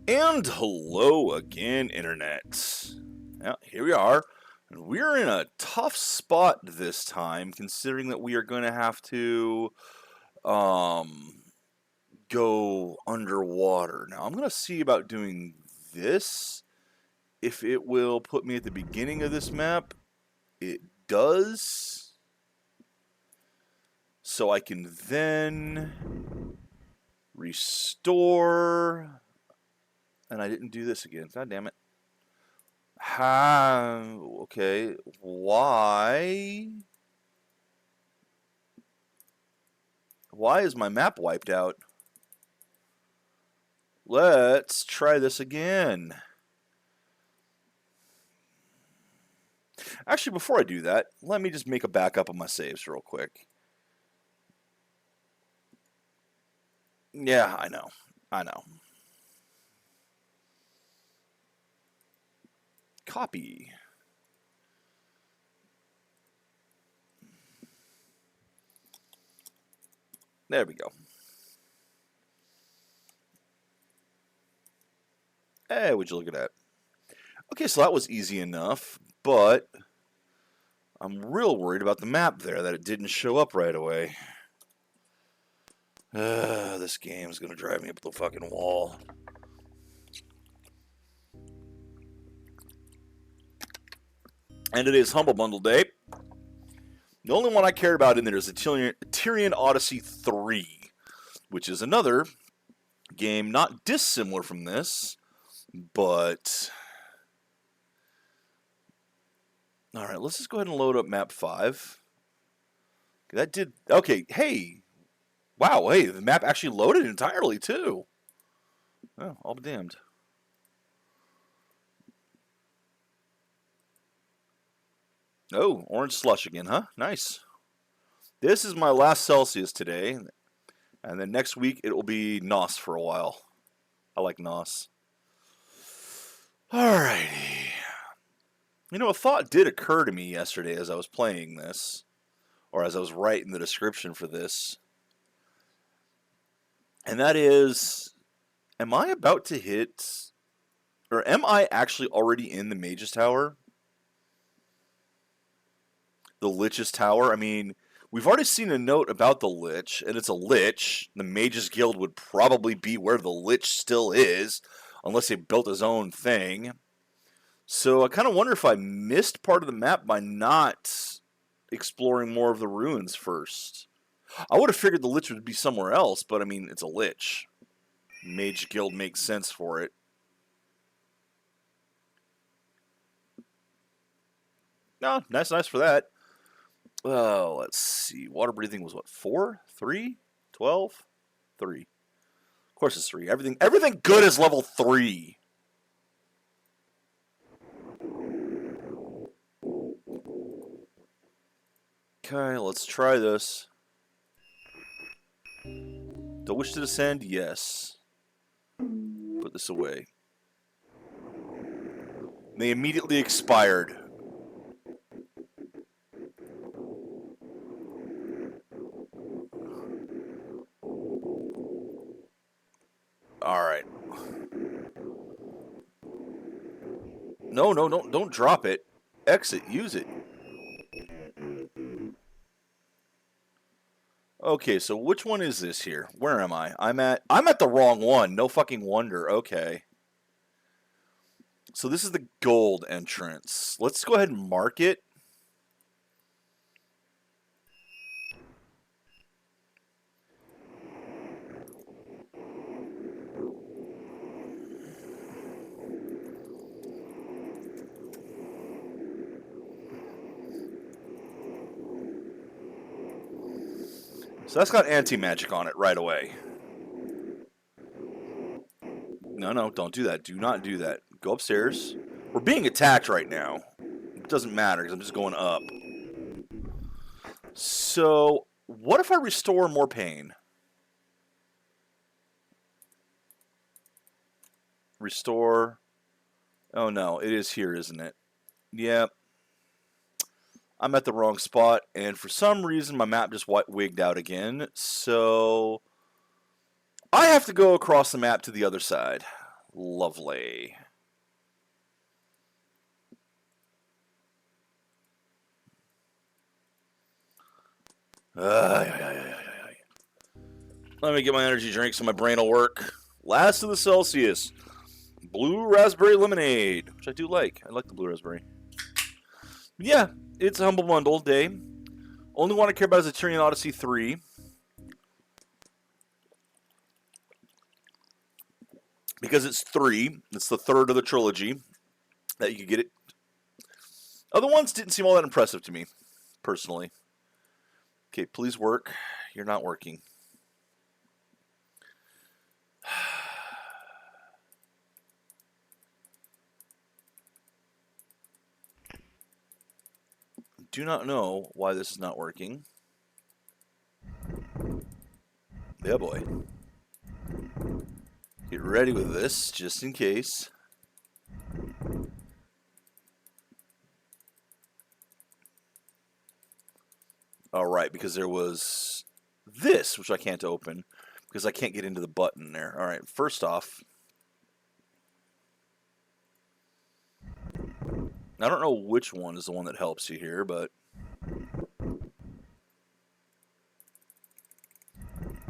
And hello again, Internet. Now, here we are. And we're in a tough spot this time, considering that we are going to have to go underwater. Now, I'm going to see about doing this. If it will put me at the beginning of this map, it does. So I can then restore. And I didn't do this again. God damn it. Okay. Why? Why is my map wiped out? Let's try this again. Actually, before I do that, let me just make a backup of my saves real quick. Yeah, I know. I know. Copy. There we go. Hey, would you look at that? Okay, so that was easy enough, but I'm real worried about the map there, that it didn't show up right away. This game's gonna drive me up the fucking wall. And it is Humble Bundle Day. The only one I cared about in there is the Tyrian Odyssey 3, which is another game not dissimilar from this, but... Alright, let's just go ahead and load up map 5. That did... Okay, hey! Wow, hey, the map actually loaded entirely, too. Oh, I'll be damned. Oh, orange slush again, huh? Nice. This is my last Celsius today, and then next week it will be NOS for a while. I like NOS. Alrighty. You know, a thought did occur to me yesterday as I was playing this, or as I was writing the description for this, and that is, am I about to hit, or am I actually already in the Mage's Tower? The Lich's Tower? I mean, we've already seen a note about the Lich, and it's a Lich. The Mage's Guild would probably be where the Lich still is, unless they built his own thing. So I kind of wonder if I missed part of the map by not exploring more of the ruins first. I would have figured the Lich would be somewhere else, but I mean, it's a Lich. Mage Guild makes sense for it. No, nice for that. Oh, let's see. Water breathing was what, 4? 3? 12? 3. Of course it's 3. Everything good is level 3. Okay, let's try this. Do I wish to descend? Yes. Put this away. They immediately expired. Alright. No, don't drop it. Exit, use it. Okay, so which one is this here? Where am I? I'm at the wrong one. No fucking wonder. Okay. So this is the gold entrance. Let's go ahead and mark it. So that's got anti-magic on it right away. No, don't do that. Do not do that. Go upstairs. We're being attacked right now. It doesn't matter because I'm just going up. So, what if I restore more pain? Restore. Oh no, it is here, isn't it? Yep. I'm at the wrong spot, and for some reason my map just wigged out again, so I have to go across the map to the other side. Lovely. Let me get my energy drink so my brain will work. Last of the Celsius. Blue raspberry lemonade, which I do like. I like the blue raspberry. Yeah, it's a Humble Bundle day. Only one I care about is Eternian Odyssey 3. Because it's 3. It's the third of the trilogy that you could get it. Other ones didn't seem all that impressive to me, personally. Okay, please work. You're not working. Do not know why this is not working. Yeah, boy. Get ready with this, just in case. Alright, because there was this, which I can't open, because I can't get into the button there. Alright, first off, I don't know which one is the one that helps you here, but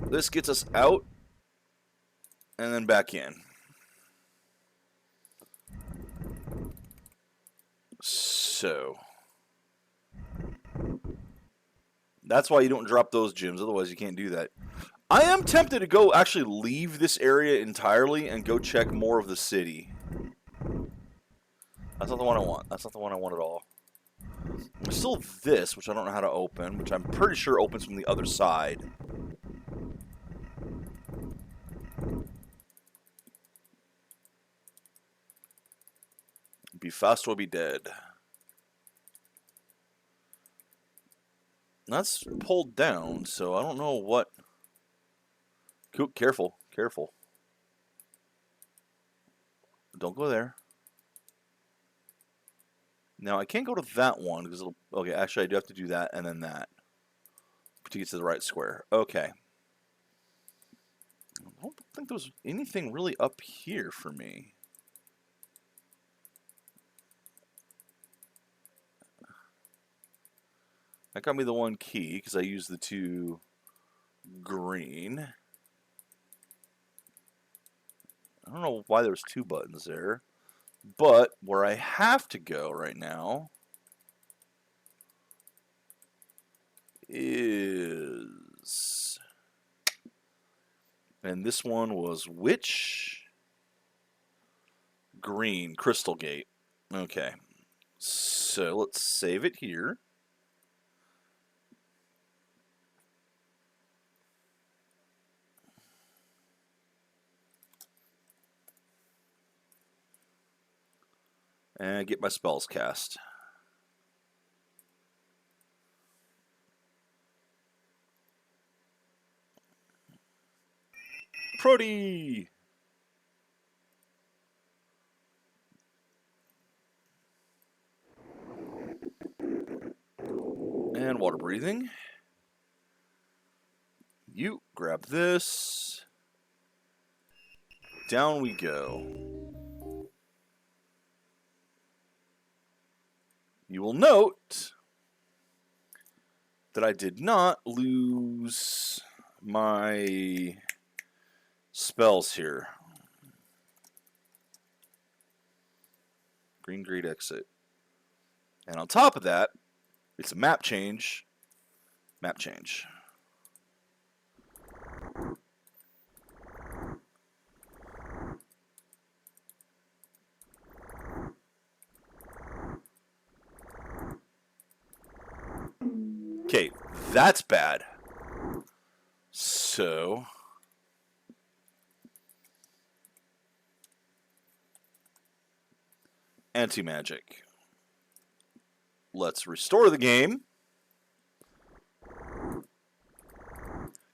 this gets us out and then back in. So that's why you don't drop those gems, otherwise you can't do that. I am tempted to go actually leave this area entirely and go check more of the city. That's not the one I want. That's not the one I want at all. There's still this, which I don't know how to open, which I'm pretty sure opens from the other side. Be fast or be dead. That's pulled down, so I don't know what... Careful, careful. Don't go there. Now, I can't go to that one, because it'll... Okay, actually, I do have to do that, and then that. To get to the right square. Okay. I don't think there's anything really up here for me. That got me the one key, because I used the 2 green. I don't know why there's 2 buttons there. But where I have to go right now is... And this one was which? Green, Crystal Gate. Okay. So let's save it here. And get my spells cast. Prody! And water breathing. You grab this. Down we go. You will note that I did not lose my spells here. Green grade exit. And on top of that, it's a map change. Map change. Okay, that's bad. So... Anti-magic. Let's restore the game.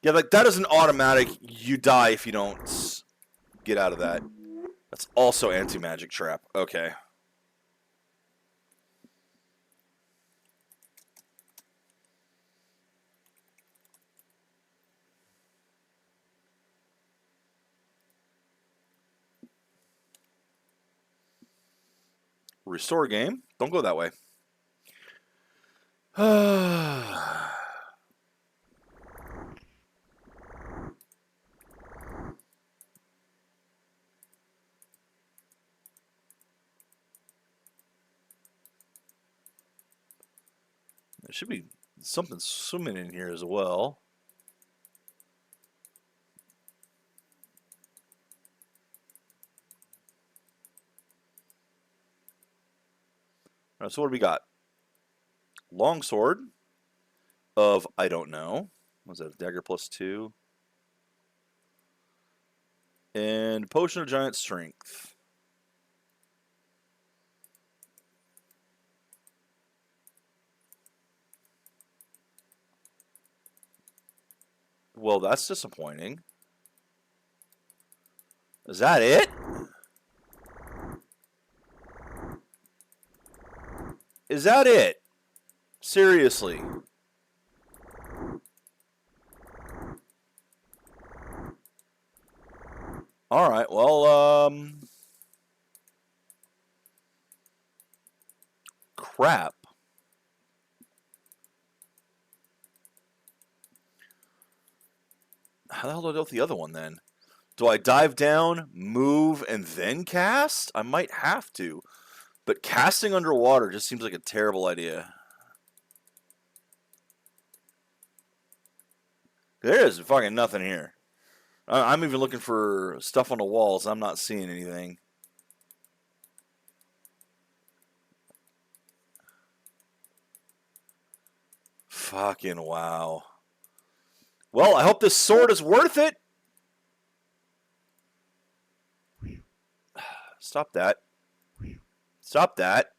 Yeah, like that is an automatic, you die if you don't get out of that. That's also anti-magic trap. Okay. Restore game. Don't go that way. There should be something swimming in here as well. All right, so what do we got? Longsword of I don't know. Was that a dagger +2? And potion of giant strength. Well, that's disappointing. Is that it? Is that it? Seriously. All right, well, crap. How the hell do I deal with the other one then? Do I dive down, move, and then cast? I might have to. But casting underwater just seems like a terrible idea. There is fucking nothing here. I'm even looking for stuff on the walls. I'm not seeing anything. Fucking wow. Well, I hope this sword is worth it. Stop that. Stop that.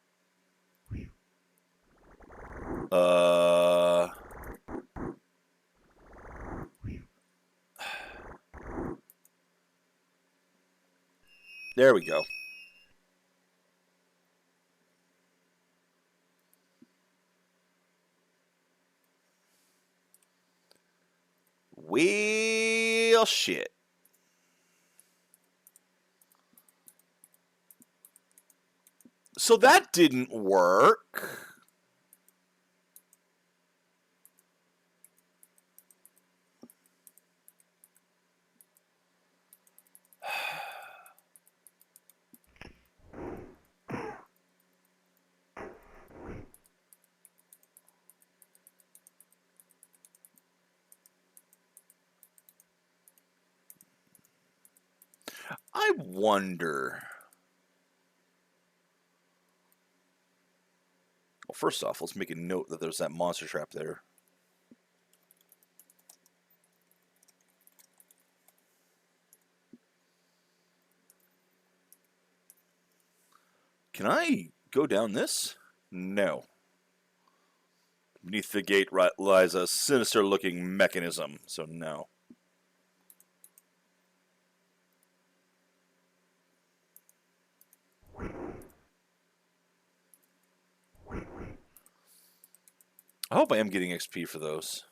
There we go. Well, shit. So that didn't work. I wonder. Well, first off, let's make a note that there's that monster trap there. Can I go down this? No. Beneath the gate lies a sinister-looking mechanism, so no. I hope I am getting XP for those.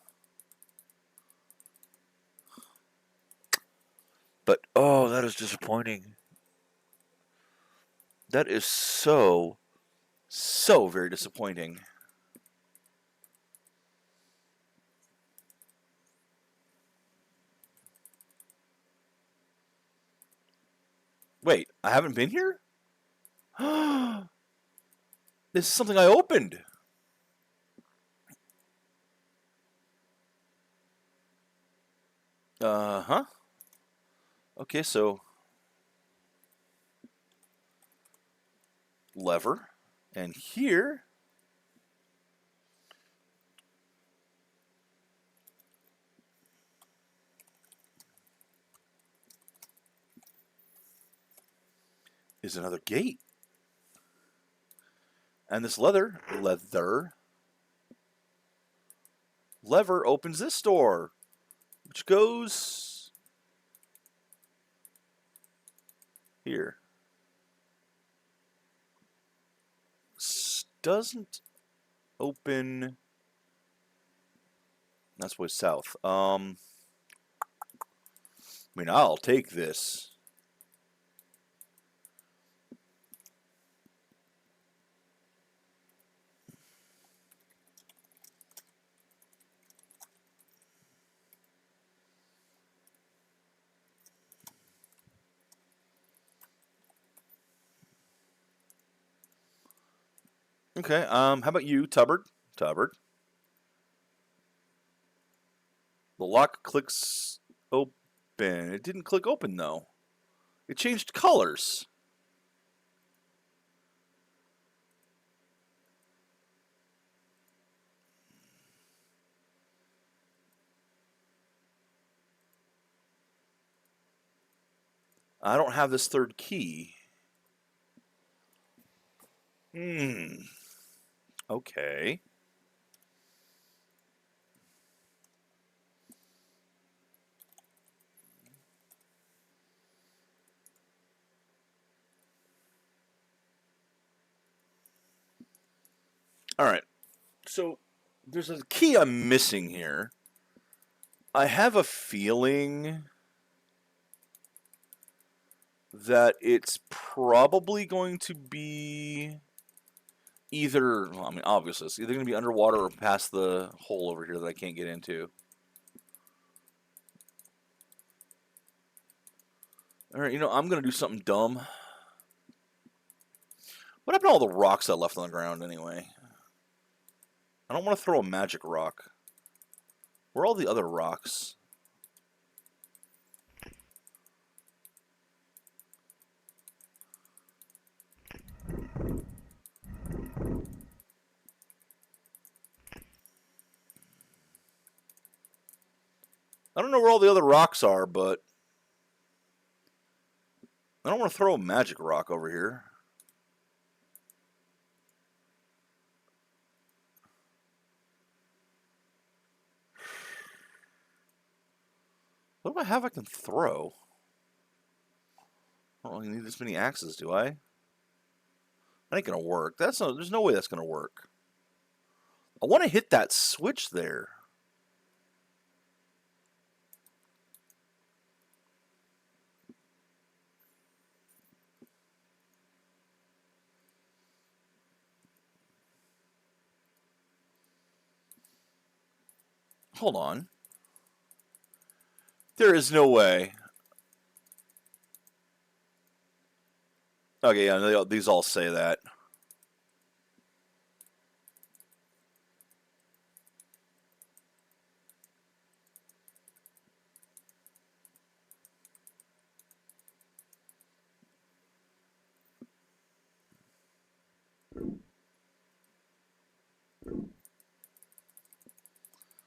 But, oh, that is disappointing. That is so very disappointing. Wait, I haven't been here? This is something I opened. Uh-huh. Okay, so lever, and here is another gate. And this lever opens this door, which goes here. Doesn't open. That's way south. I mean, I'll take this. Okay. How about you, Tubbard? Tubbard. The lock clicks open. It didn't click open though. It changed colors. I don't have this third key. Hmm. Okay. All right. So there's a key I'm missing here. I have a feeling that it's probably going to be either, well, I mean, obviously, it's either going to be underwater or past the hole over here that I can't get into. All right, you know, I'm going to do something dumb. What happened to all the rocks I left on the ground anyway? I don't want to throw a magic rock. Where are all the other rocks? I don't know where all the other rocks are, but I don't want to throw a magic rock over here. What do I have I can throw? I don't really need this many axes, do I? That ain't gonna work. There's no way that's gonna work. I want to hit that switch there. Hold on. There is no way. Okay, yeah, these all say that.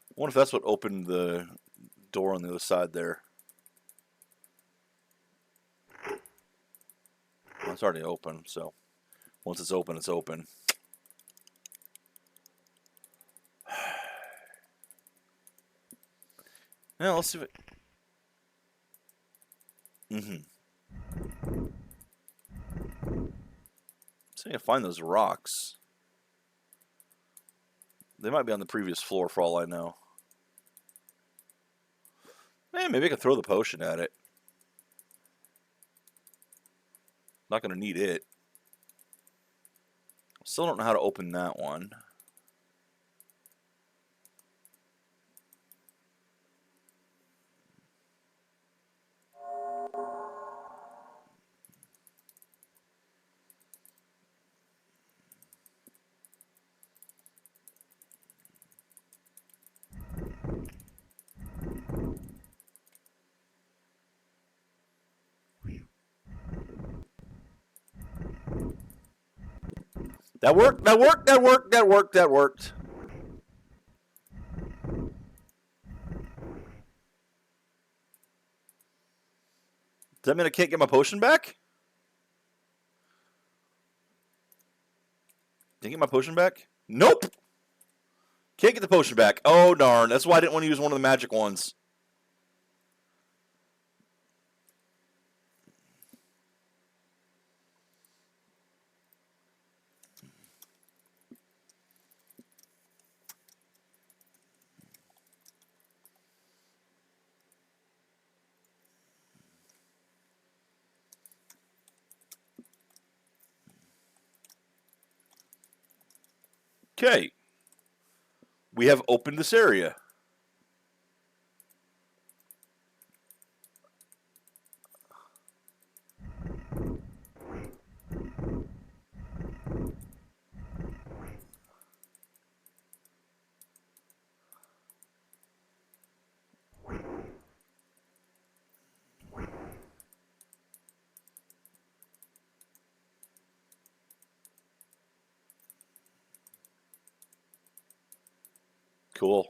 I wonder if that's what opened the door on the other side there. Well, it's already open, so once it's open, it's open. Now let's see if it. See if I can find those rocks. They might be on the previous floor for all I know. Maybe I could throw the potion at it. Not gonna need it. Still don't know how to open that one. That worked, that worked, that worked, that worked, that worked. Does that mean I can't get my potion back? Did I get my potion back? Nope! Can't get the potion back. Oh, darn. That's why I didn't want to use one of the magic ones. Okay. We have opened this area. Cool.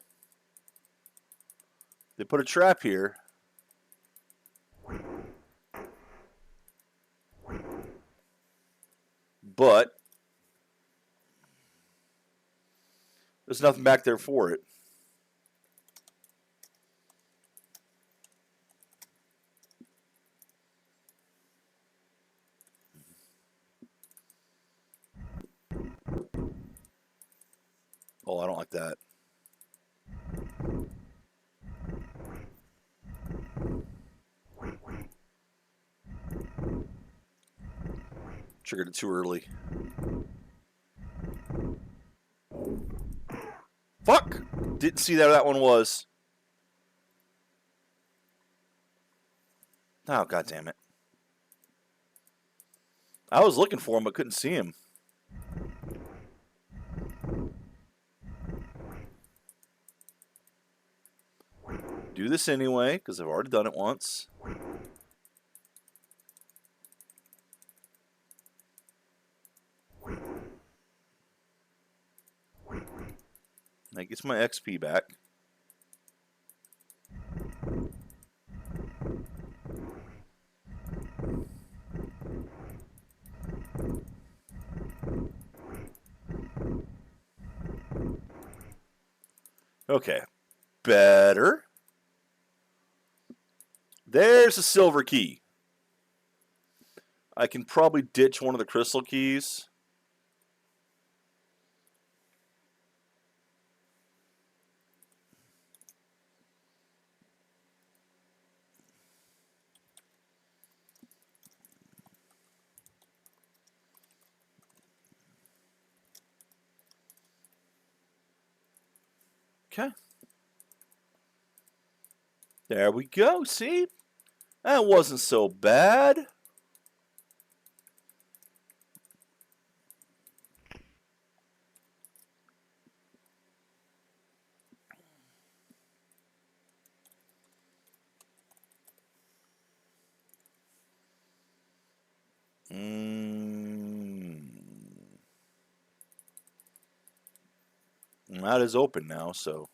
They put a trap here. But there's nothing back there for it. Oh, I don't like that. Triggered it too early. Fuck! Didn't see that one was. Oh, god damn it. I was looking for him, but couldn't see him. Do this anyway, because I've already done it once. That gets my XP back. Okay. Better. There's a silver key. I can probably ditch one of the crystal keys. Okay. There we go. See? That wasn't so bad. That is open now, so.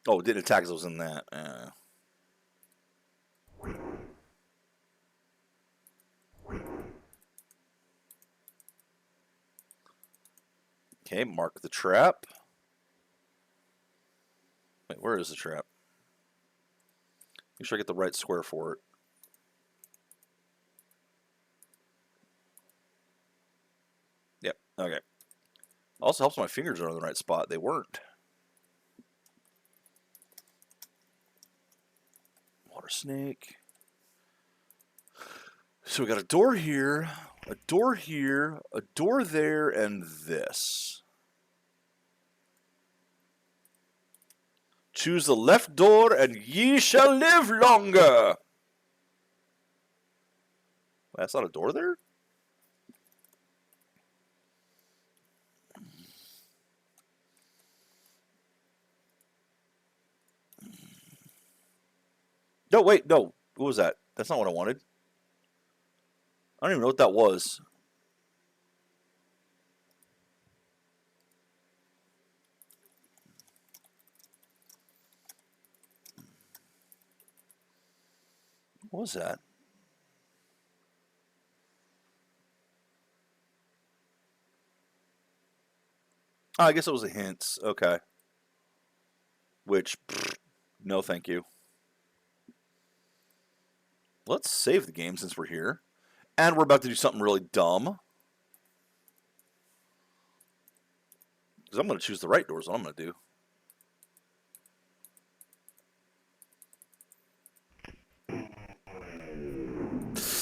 Oh, it didn't attack as I was in that. Okay, mark the trap. Wait, where is the trap? Make sure I get the right square for it. Yep, okay. Also helps my fingers are in the right spot. They weren't. Water snake. So we got a door here, a door here, a door there, and this. Choose the left door, and ye shall live longer. That's not a door there? No, wait, no. What was that? That's not what I wanted. I don't even know what that was. What was that? Oh, I guess it was a hint. Okay. Which, no thank you. Let's save the game since we're here. And we're about to do something really dumb. Because I'm going to choose the right doors, what I'm going to do.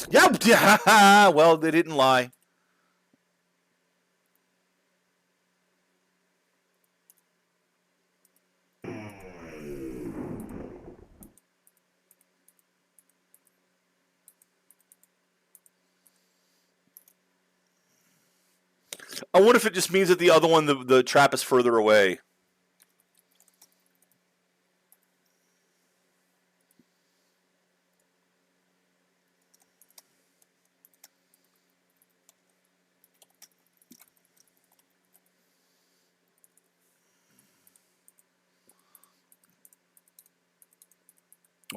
Yep! Yeah, well, they didn't lie. I wonder if it just means that the other one, the trap is further away.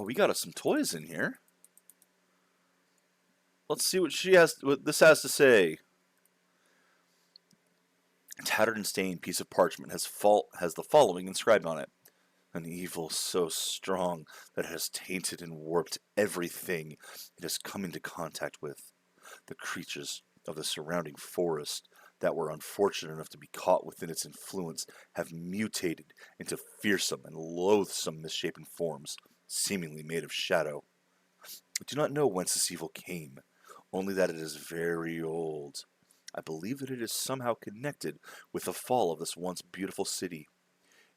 Well, we got us some toys in here. Let's see what this has to say. A tattered and stained piece of parchment has the following inscribed on it. An evil so strong that it has tainted and warped everything it has come into contact with. The creatures of the surrounding forest that were unfortunate enough to be caught within its influence have mutated into fearsome and loathsome misshapen forms, seemingly made of shadow. I do not know whence this evil came, only that it is very old. I believe that it is somehow connected with the fall of this once beautiful city.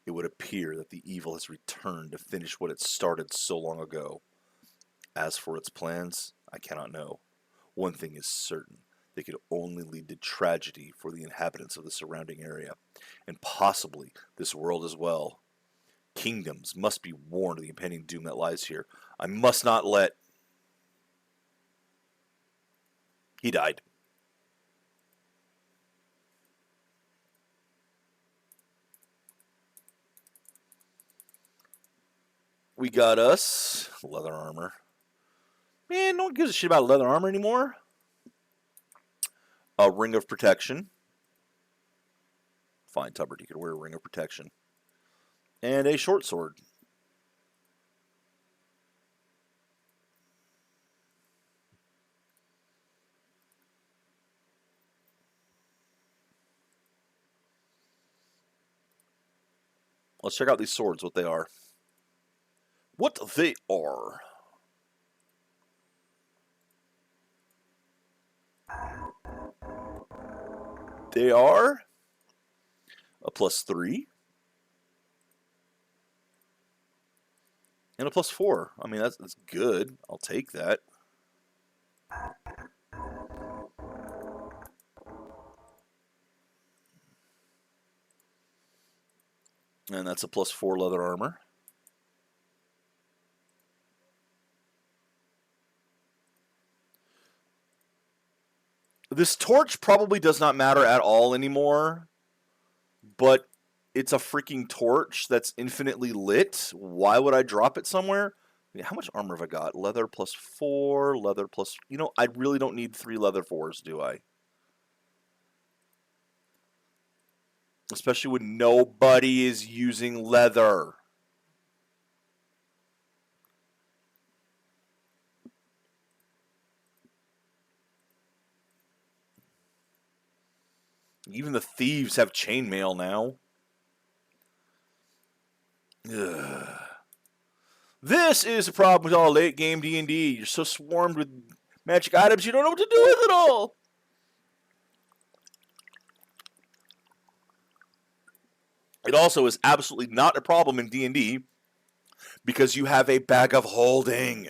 It would appear that the evil has returned to finish what it started so long ago. As for its plans, I cannot know. One thing is certain, they could only lead to tragedy for the inhabitants of the surrounding area, and possibly this world as well. Kingdoms must be warned of the impending doom that lies here. I must not let... He died. We got us leather armor. Man, no one gives a shit about leather armor anymore. A ring of protection. Fine, Tubbard, you could wear a ring of protection. And a short sword. Let's check out these swords, what they are. What they are. They are a +3 and a +4. I mean, that's good. I'll take that. And that's a +4 leather armor. This torch probably does not matter at all anymore, but it's a freaking torch that's infinitely lit. Why would I drop it somewhere? I mean, how much armor have I got? Leather +4, leather plus... You know, I really don't need 3 leather 4s, do I? Especially when nobody is using leather. Even the thieves have chainmail now. Ugh. This is the problem with all late game D&D. You're so swarmed with magic items you don't know what to do with it all. It also is absolutely not a problem in D&D because you have a bag of holding.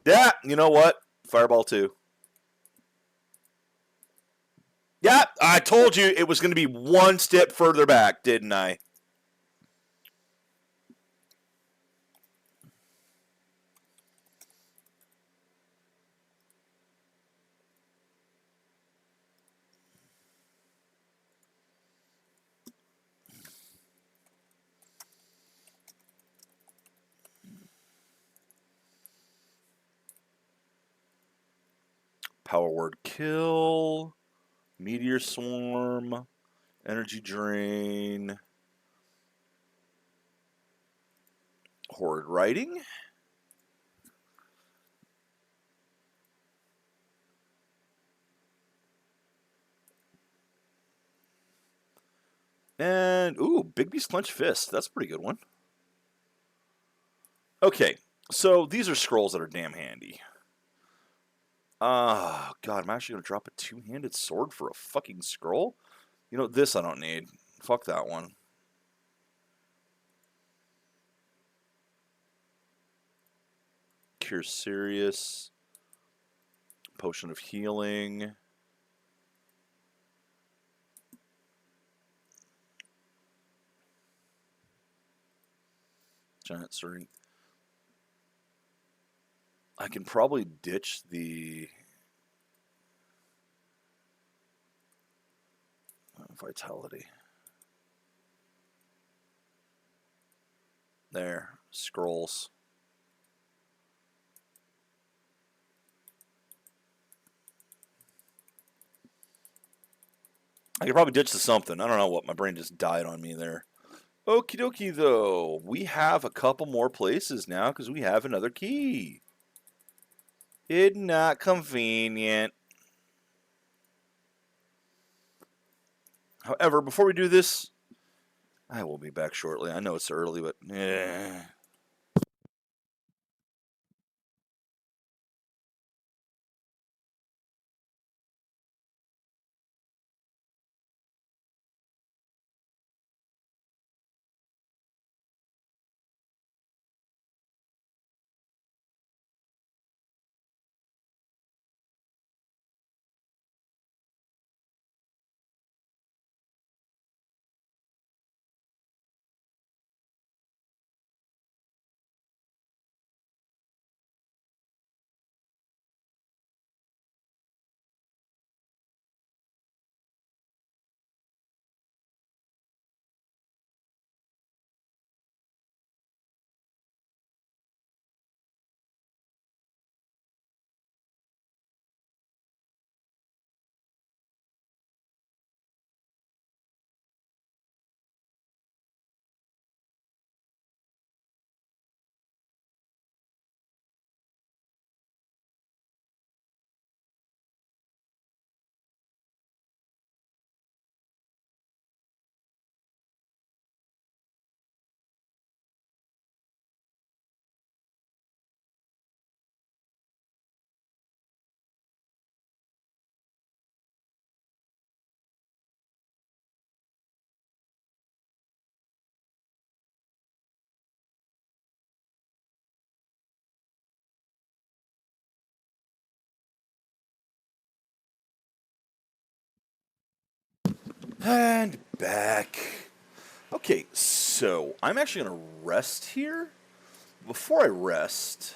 Yeah, you know what? Fireball 2. Yeah, I told you it was going to be one step further back, didn't I? Power word kill, meteor swarm, energy drain, horrid writing. And, ooh, Big Beast Clenched Fist. That's a pretty good one. Okay, so these are scrolls that are damn handy. God, I'm actually going to drop a two-handed sword for a fucking scroll? You know, this I don't need. Fuck that one. Cure Serious. Potion of Healing. Giant Strength. I can probably ditch the... Vitality. There. Scrolls. I could probably ditch to something. I don't know what. My brain just died on me there. Okie dokie, though. We have a couple more places now because we have another key. Isn't that convenient? However, before we do this, I will be back shortly. I know it's early, but and back. Okay, so I'm actually going to rest here. Before I rest,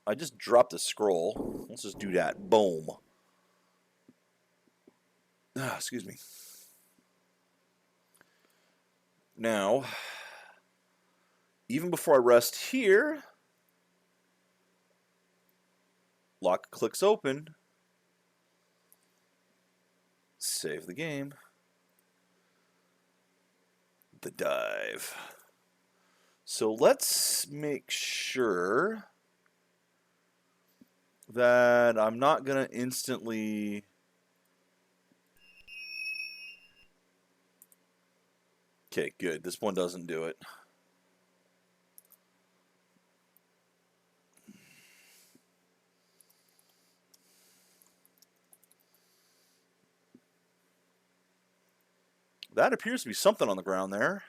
I just dropped a scroll. Let's just do that. Boom. Excuse me. Now, even before I rest here, lock clicks open. Save the game. The dive. So let's make sure that I'm not going to instantly... Okay, good. This one doesn't do it. That appears to be something on the ground there.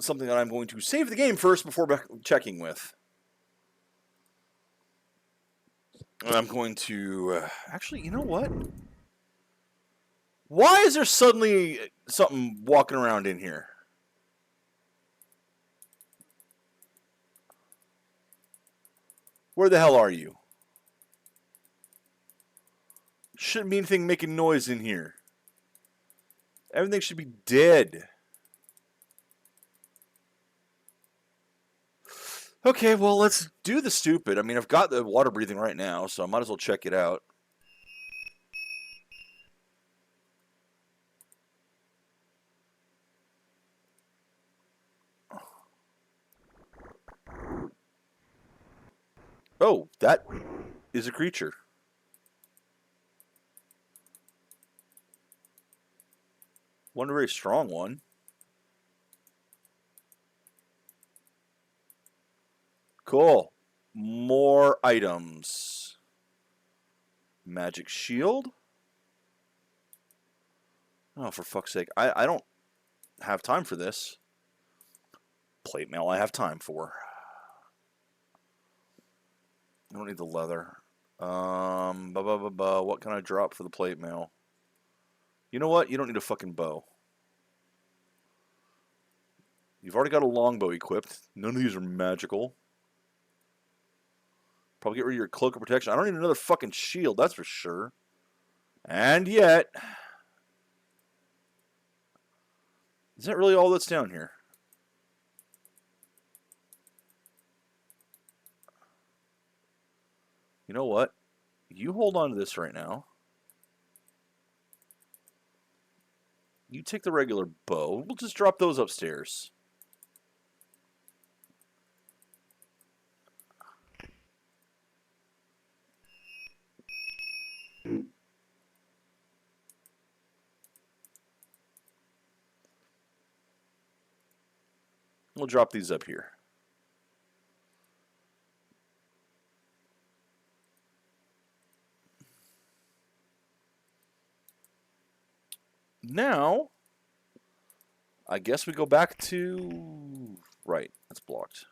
Something that I'm going to save the game first before checking with. And I'm going to... actually, you know what? Why is there suddenly something walking around in here? Where the hell are you? Shouldn't be anything making noise in here. Everything should be dead. Okay, well, let's do the stupid. I mean, I've got the water breathing right now, so I might as well check it out. Oh, that is a creature. One very strong one. Cool. More items. Magic shield. Oh, for fuck's sake. I don't have time for this. Plate mail I have time for. I don't need the leather. What can I drop for the plate mail? You know what? You don't need a fucking bow. You've already got a longbow equipped. None of these are magical. Probably get rid of your cloak of protection. I don't need another fucking shield, that's for sure. And yet... Is that really all that's down here? You know what? You hold on to this right now. You take the regular bow. We'll just drop those upstairs. We'll drop these up here. Now, I guess we go back to... Right, that's blocked.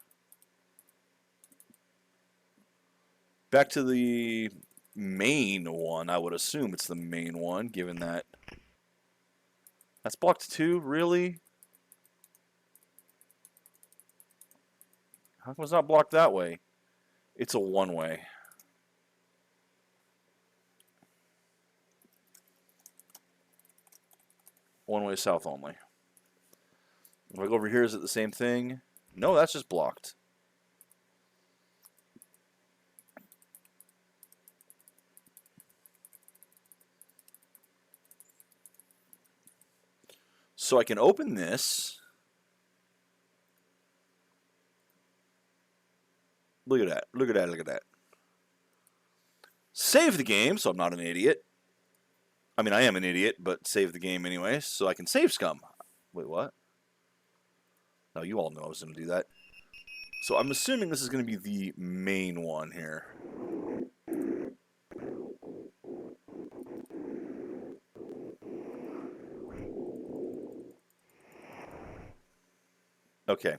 Back to the main one. I would assume it's the main one, given that... That's blocked too? Really? How come it's not blocked that way? It's a one-way. One-way south only. If I go over here, is it the same thing? No, that's just blocked. So I can open this. Look at that. Look at that. Look at that. Save the game, so I'm not an idiot. I mean, I am an idiot, but save the game anyway, so I can save scum. Wait, what? No, you all know I was going to do that. So I'm assuming this is going to be the main one here. Okay.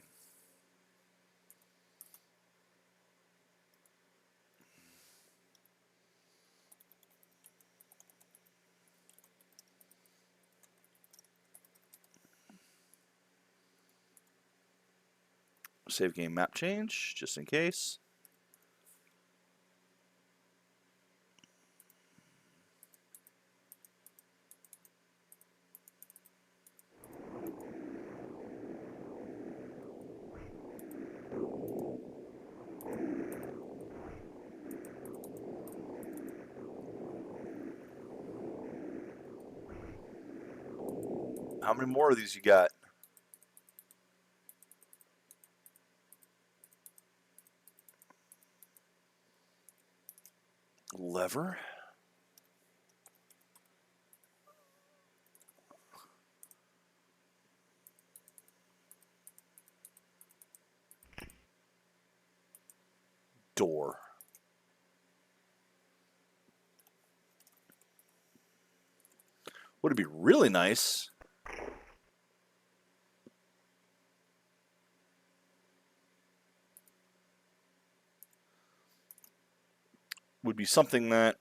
Save game map change, just in case. How many more of these you got? Lever? Door. Would it be really nice? Would be something that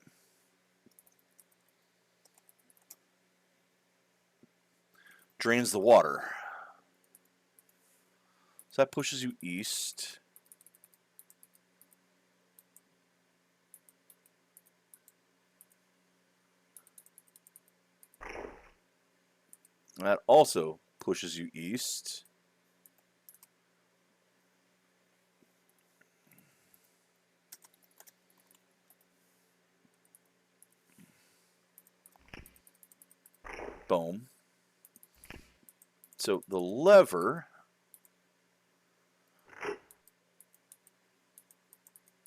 drains the water. So that pushes you east. That also pushes you east. Boom. So the lever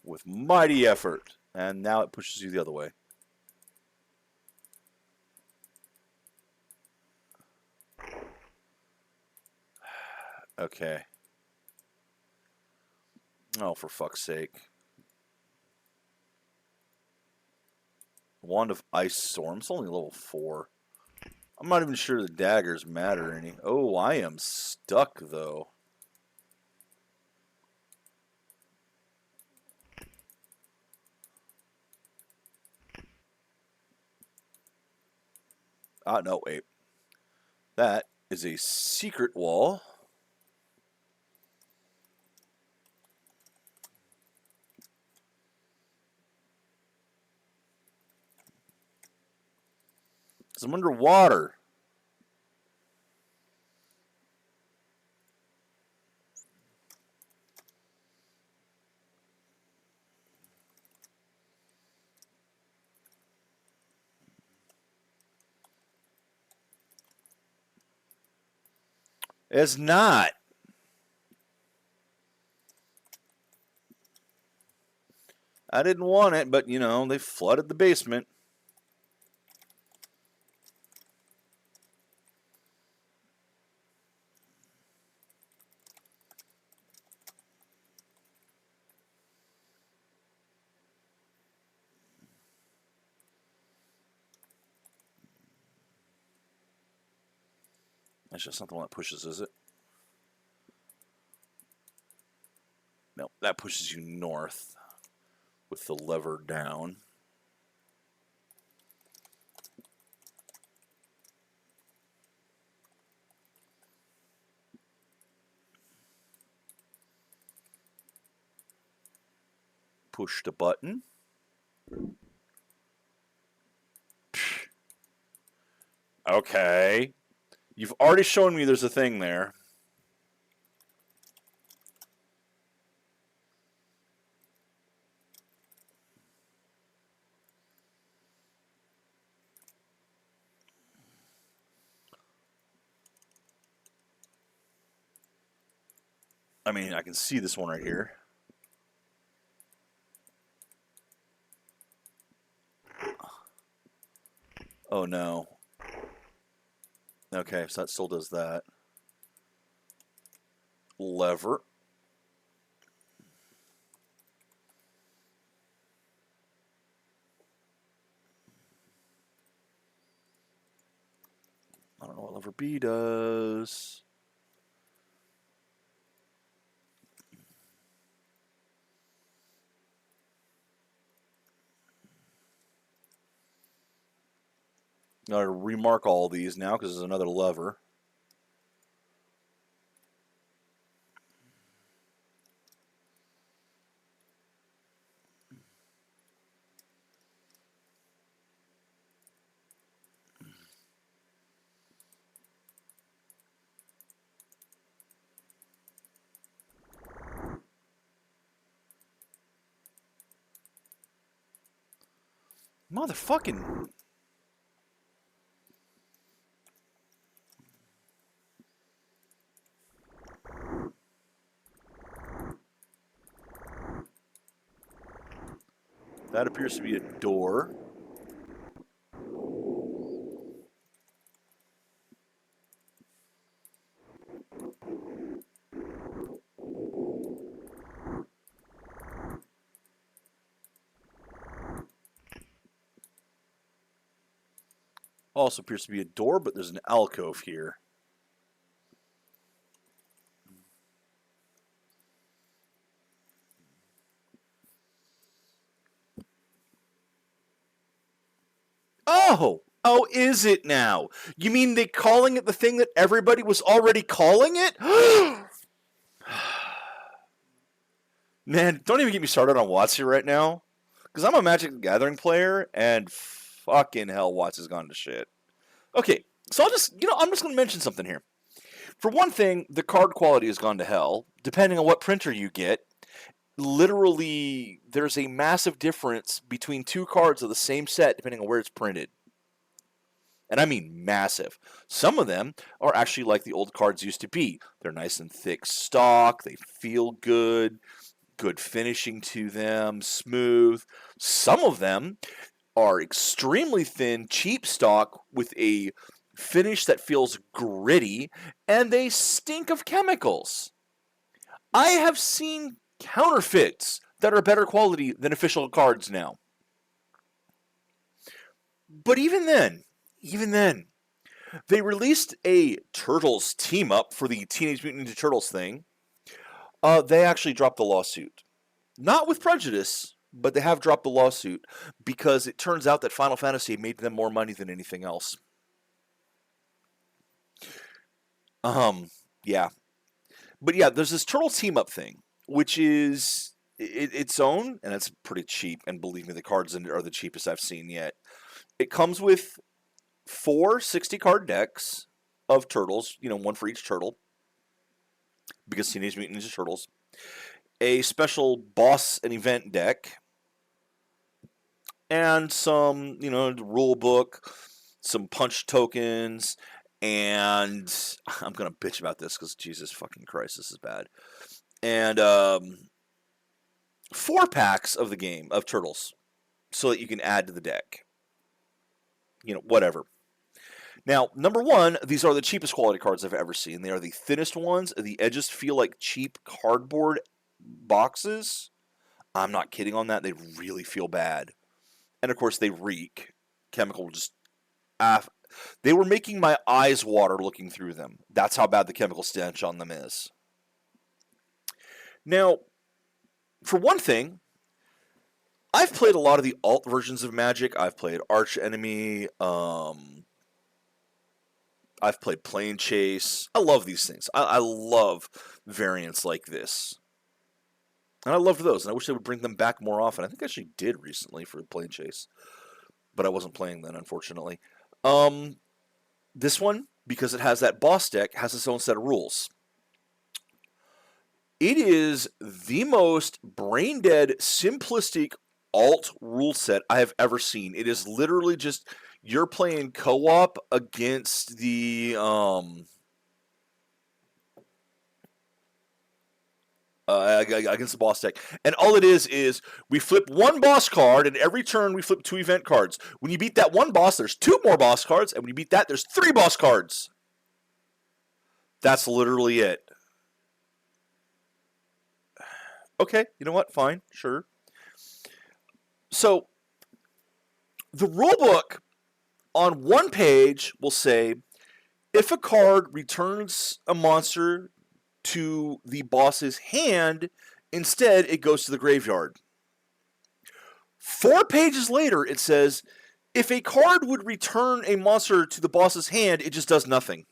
with mighty effort, and now it pushes you the other way. Okay. Oh, for fuck's sake. Wand of Ice Storm. It's only level 4. I'm not even sure the daggers matter any. Oh, I am stuck, though. No, wait. That is a secret wall. Because I'm underwater. It's not. I didn't want it, but, you know, they flooded the basement. That's just not the one that pushes, is it? No, that pushes you north with the lever down. Push the button. Okay. You've already shown me there's a thing there. I mean, I can see this one right here. Oh, no. Okay, so that still does that. Lever. I don't know what lever B does. Gotta remark all these now because there's another lever. Motherfucking... That appears to be a door. Also appears to be a door, but there's an alcove here. Oh! Oh, is it now? You mean they calling it the thing that everybody was already calling it? Man, don't even get me started on WotC right now. Because I'm a Magic the Gathering player, and fucking hell, WotC has gone to shit. Okay, so I'm just going to mention something here. For one thing, the card quality has gone to hell, depending on what printer you get. Literally, there's a massive difference between two cards of the same set, depending on where it's printed. And I mean massive. Some of them are actually like the old cards used to be. They're nice and thick stock, they feel good, good finishing to them, smooth. Some of them are extremely thin, cheap stock with a finish that feels gritty, and they stink of chemicals. I have seen counterfeits that are better quality than official cards now. But even then, they released a Turtles team up for the Teenage Mutant Ninja Turtles thing. They actually dropped the lawsuit. Not with prejudice, but they have dropped the lawsuit because it turns out that Final Fantasy made them more money than anything else. Yeah. But yeah, there's this Turtles team up thing, which is its own, and it's pretty cheap. And believe me, the cards are the cheapest I've seen yet. It comes with 4 60-card decks of turtles, one for each turtle, because Teenage Mutant Ninja Turtles. A special boss and event deck, and some, rule book, some punch tokens, and I'm gonna bitch about this because Jesus fucking Christ, this is bad. And 4 packs of the game of turtles, so that you can add to the deck. Whatever. Now, number 1, these are the cheapest quality cards I've ever seen. They are the thinnest ones. The edges feel like cheap cardboard boxes. I'm not kidding on that. They really feel bad. And of course, they reek. Chemical just... they were making my eyes water looking through them. That's how bad the chemical stench on them is. Now, for one thing, I've played a lot of the alt versions of Magic. I've played Arch Enemy. I've played Plane Chase. I love these things. I love variants like this. And I loved those, and I wish they would bring them back more often. I think I actually did recently for Plane Chase. But I wasn't playing then, unfortunately. This one, because it has that boss deck, has its own set of rules. It is the most brain-dead, simplistic alt rule set I have ever seen. It is literally just... you're playing co-op against the against the boss deck, and all it is we flip one boss card, and every turn we flip 2 event cards. When you beat that one boss, there's 2 more boss cards, and when you beat that, there's 3 boss cards. That's literally it. Okay, you know what? Fine, sure. So the rulebook on one page will say, if a card returns a monster to the boss's hand, instead it goes to the graveyard. 4 pages later, it says, if a card would return a monster to the boss's hand, it just does nothing.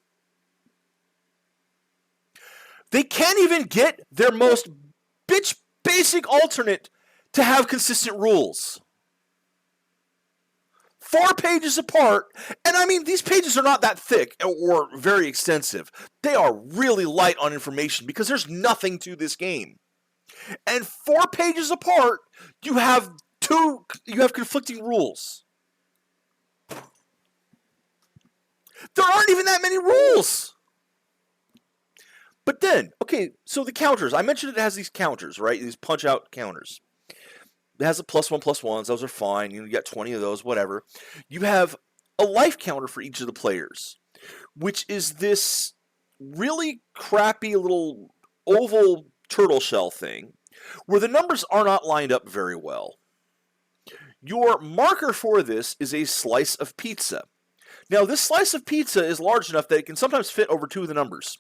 They can't even get their most bitch basic alternate to have consistent rules. 4 pages apart, and I mean, these pages are not that thick or very extensive. They are really light on information because there's nothing to this game. And 4 pages apart, you have conflicting rules. There aren't even that many rules. But then, okay, so the counters. I mentioned it has these counters, right? These punch-out counters. It has a +1/+1s. Those are fine. You got 20 of those, whatever. You have a life counter for each of the players, which is this really crappy little oval turtle shell thing where the numbers are not lined up very well. Your marker for this is a slice of pizza. Now, this slice of pizza is large enough that it can sometimes fit over 2 of the numbers.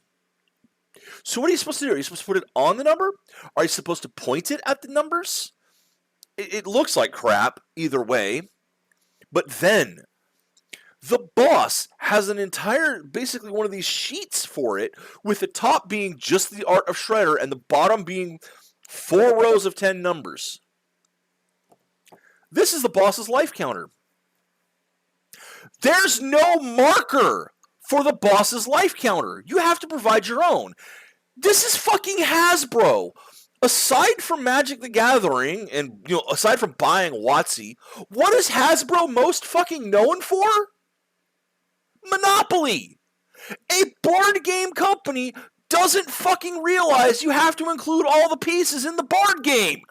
So what are you supposed to do? Are you supposed to put it on the number? Are you supposed to point it at the numbers? It looks like crap either way. But then, the boss has an entire, basically one of these sheets for it, with the top being just the art of Shredder and the bottom being 4 rows of 10 numbers. This is the boss's life counter. There's no marker for the boss's life counter. You have to provide your own. This is fucking Hasbro. Aside from Magic the Gathering, and aside from buying WotC, what is Hasbro most fucking known for? Monopoly. A board game company doesn't fucking realize you have to include all the pieces in the board game.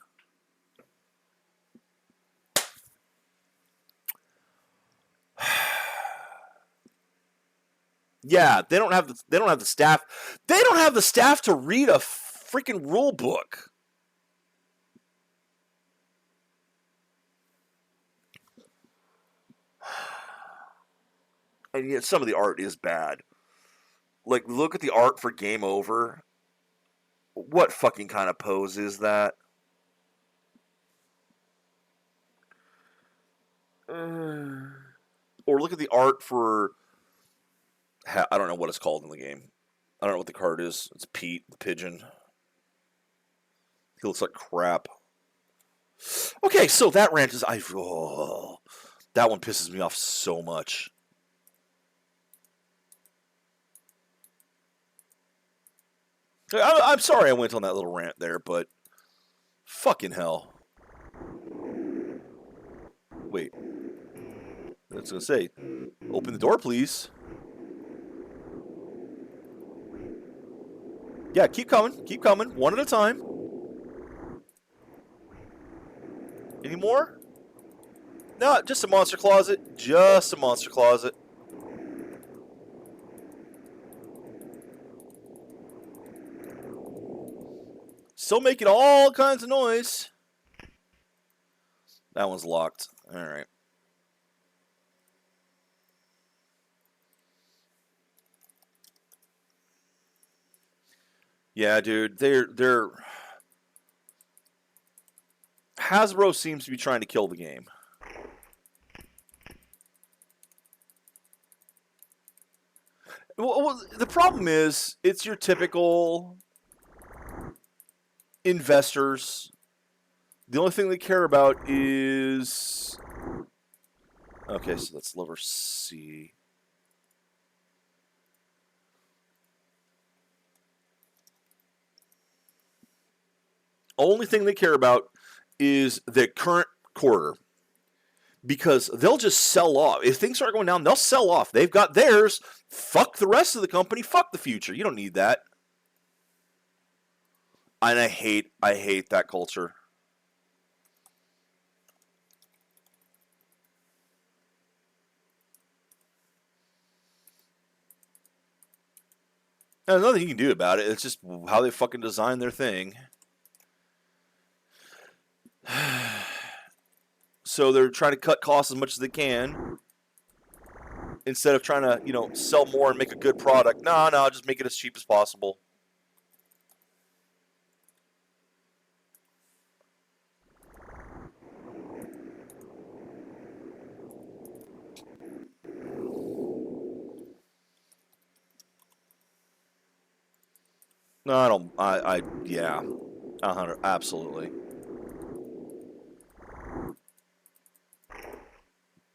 Yeah, they don't have the staff. They don't have the staff to read a freaking rule book. And yet some of the art is bad. Like, look at the art for Game Over. What fucking kind of pose is that? Or look at the art for... I don't know what it's called in the game. I don't know what the card is. It's Pete, the pigeon. He looks like crap. Okay, so that rant is... that one pisses me off so much. I'm sorry I went on that little rant there, but fucking hell. Wait. I was going to say, open the door, please. Yeah, keep coming. Keep coming. One at a time. Any more? No, just a monster closet. Just a monster closet. Still making all kinds of noise. That one's locked. All right. Yeah, dude. They're Hasbro seems to be trying to kill the game. Well, the problem is, it's your typical investors. The only thing they care about is... Okay, so that's lever C. Only thing they care about is the current quarter. Because they'll just sell off. If things start going down, they'll sell off. They've got theirs. Fuck the rest of the company. Fuck the future. You don't need that. And I hate that culture. There's nothing you can do about it. It's just how they fucking design their thing. So they're trying to cut costs as much as they can instead of trying to, sell more and make a good product. No, just make it as cheap as possible. No, I don't. Yeah, 100, absolutely.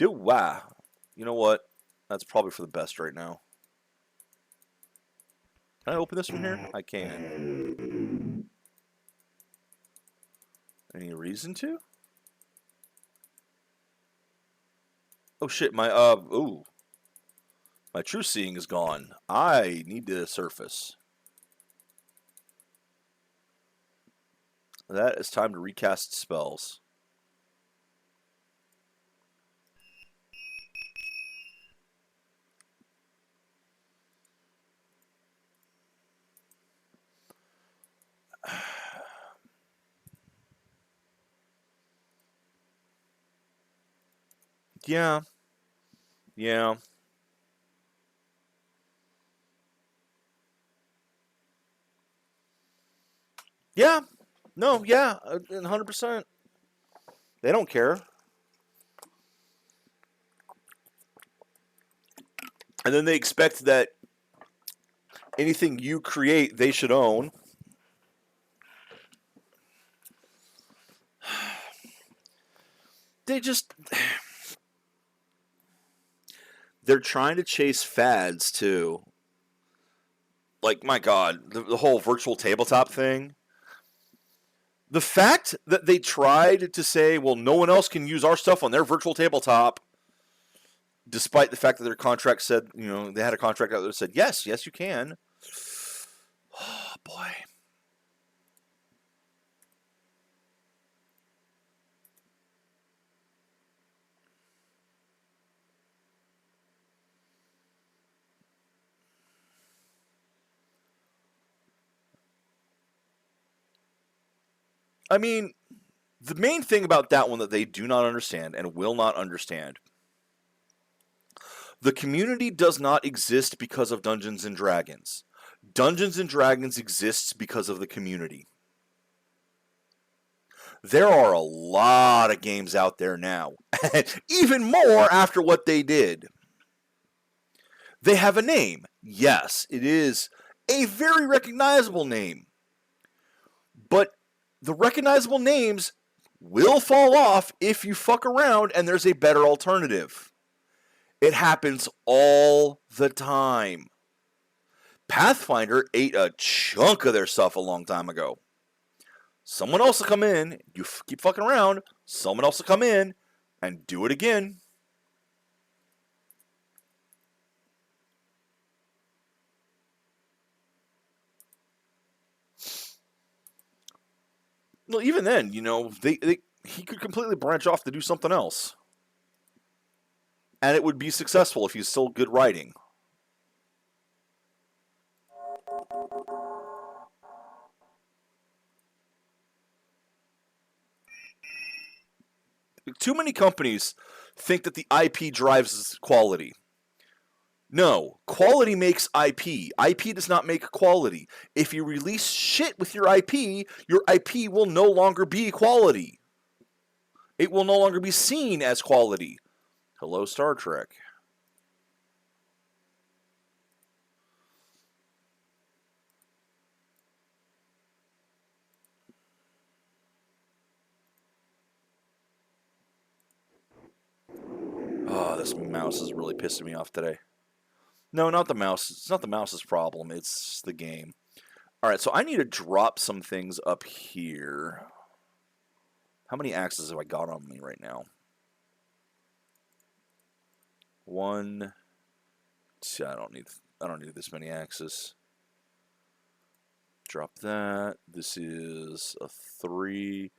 Wow. You know what? That's probably for the best right now. Can I open this from here? I can. Any reason to? Oh shit, my true seeing is gone. I need to surface. That is time to recast spells. Yeah. Yeah. Yeah. No, yeah, 100%. They don't care. And then they expect that anything you create, they should own. They're trying to chase fads too. Like, my God, the whole virtual tabletop thing. The fact that they tried to say, well, no one else can use our stuff on their virtual tabletop, despite the fact that their contract said, they had a contract out there that said, yes, you can. Oh, boy. I mean, the main thing about that one that they do not understand and will not understand, the community does not exist because of Dungeons and Dragons. Dungeons and Dragons exists because of the community. There are a lot of games out there now, even more after what they did. They have a name. Yes, it is a very recognizable name. But the recognizable names will fall off if you fuck around and there's a better alternative. It happens all the time. Pathfinder ate a chunk of their stuff a long time ago. Someone else will come in, you keep fucking around, someone else will come in and do it again. Well, even then, you know, he could completely branch off to do something else. And it would be successful if he's still good writing. Too many companies think that the IP drives quality. No, quality makes IP. IP does not make quality. If you release shit with your IP will no longer be quality. It will no longer be seen as quality. Hello, Star Trek. Oh, this mouse is really pissing me off today. No, not the mouse. It's not the mouse's problem. It's the game. All right, so I need to drop some things up here. How many axes have I got on me right now? One. See, I don't need this many axes. Drop that. This is a 3.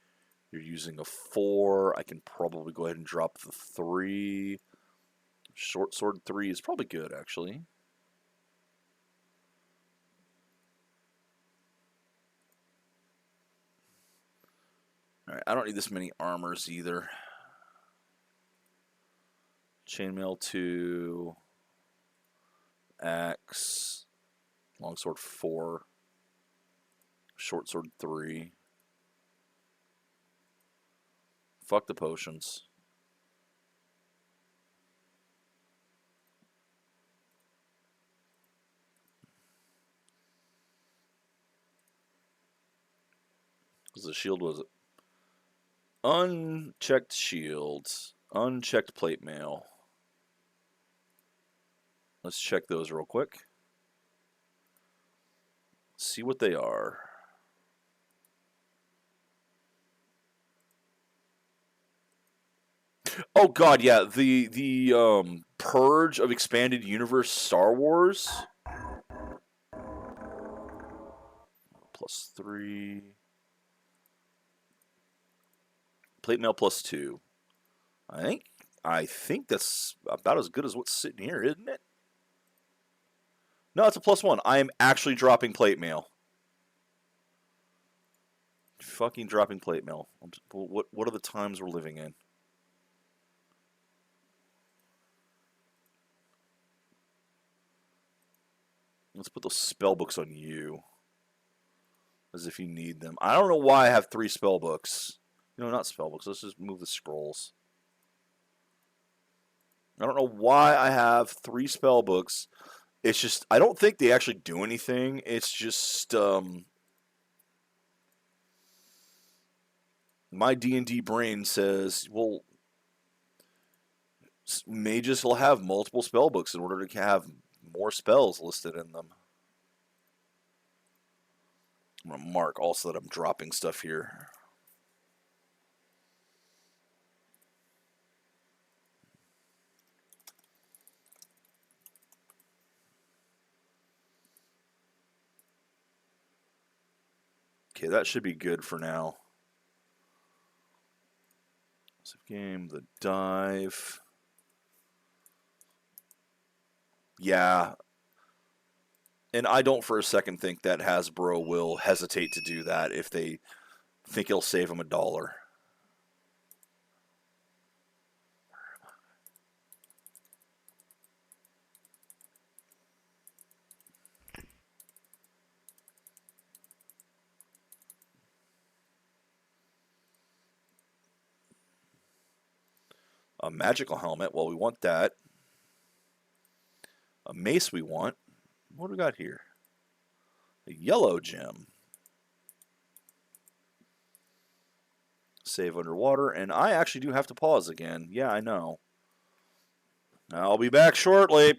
You're using a 4. I can probably go ahead and drop the 3. Short sword 3 is probably good, actually. Alright, I don't need this many armors either. Chainmail 2. Axe. Longsword 4. Short sword 3. Fuck the potions. Because the shield was unchecked shields, unchecked plate mail. Let's check those real quick. See what they are. Oh god, yeah, the purge of expanded universe Star Wars. +3. Plate mail +2. I think that's about as good as what's sitting here, isn't it? No, it's a +1. I am actually dropping plate mail. Fucking dropping plate mail. What are the times we're living in? Let's put those spell books on you. As if you need them. I don't know why I have 3 spell books. No, not spell books. Let's just move the scrolls. I don't know why I have 3 spell books. It's just, I don't think they actually do anything. It's just, my D&D brain says, well, mages will have multiple spell books in order to have more spells listed in them. I'm going to mark also that I'm dropping stuff here. Okay, that should be good for now. Save game, the dive. Yeah. And I don't for a second think that Hasbro will hesitate to do that if they think it'll save them $1. A magical helmet, well, we want that. A mace we want. What do we got here? A yellow gem. Save underwater, and I actually do have to pause again. Yeah, I know. I'll be back shortly.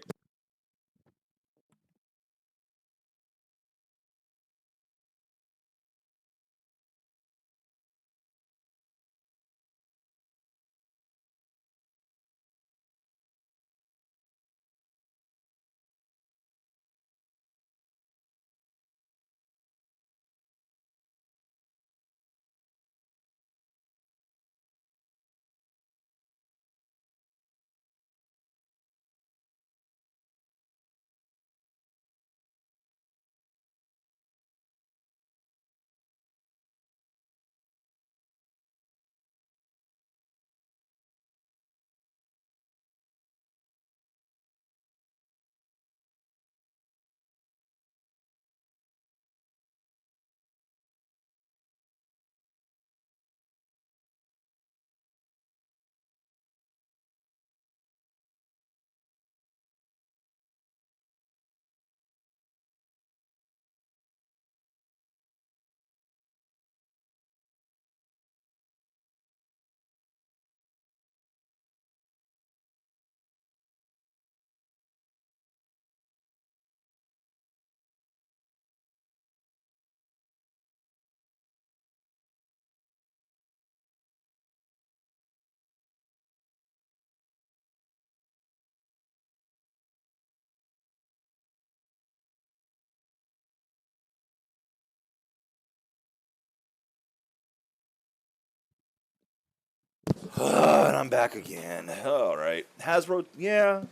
And I'm back again. All right. Hasbro, yeah.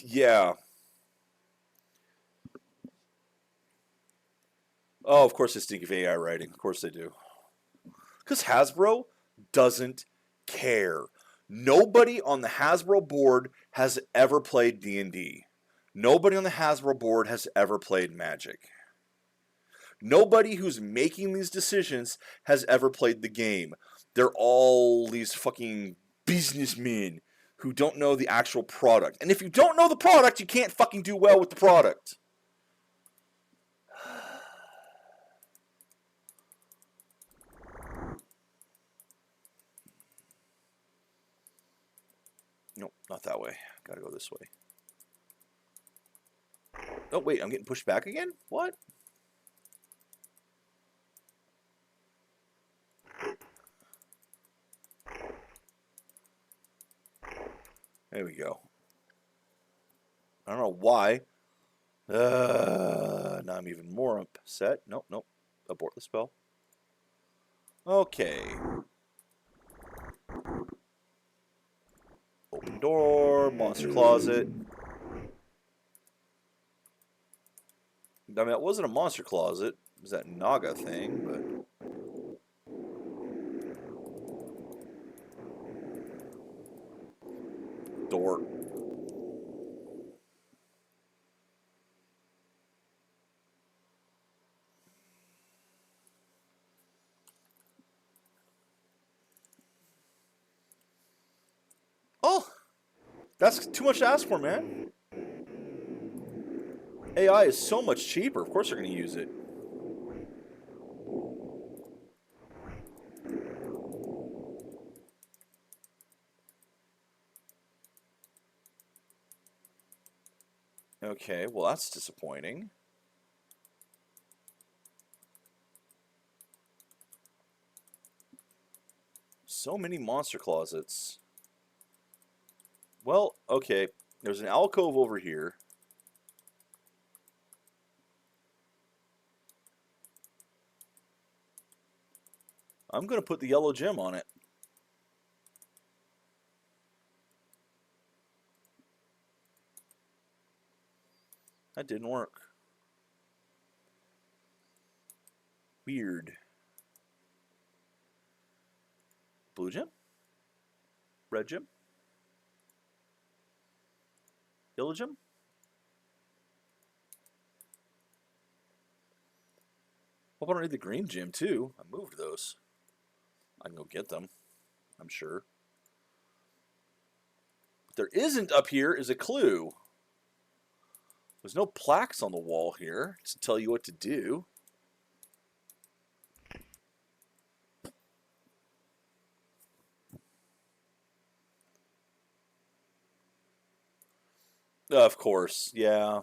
Yeah. Oh, of course they think of AI writing. Of course they do. Because Hasbro doesn't care. Nobody on the Hasbro board has ever played D&D. Nobody on the Hasbro board has ever played Magic. Nobody who's making these decisions has ever played the game. They're all these fucking businessmen who don't know the actual product. And if you don't know the product, you can't fucking do well with the product. Nope, not that way. Gotta go this way. Oh, wait, I'm getting pushed back again? What? There we go. I don't know why. Now I'm even more upset. Nope, nope. Abort the spell. Okay. Open door, monster closet. I mean, it wasn't a monster closet. It was that Naga thing, but... Door. Oh! That's too much to ask for, man. AI is so much cheaper. Of course they're going to use it. Okay, well that's disappointing. So many monster closets. Well, okay. There's an alcove over here. I'm going to put the yellow gem on it. That didn't work. Weird. Blue gem? Red gem? Yellow gem? Hope I don't need the green gem too. I moved those. I can go get them, I'm sure. What there isn't up here is a clue. There's no plaques on the wall here to tell you what to do. Of course, yeah.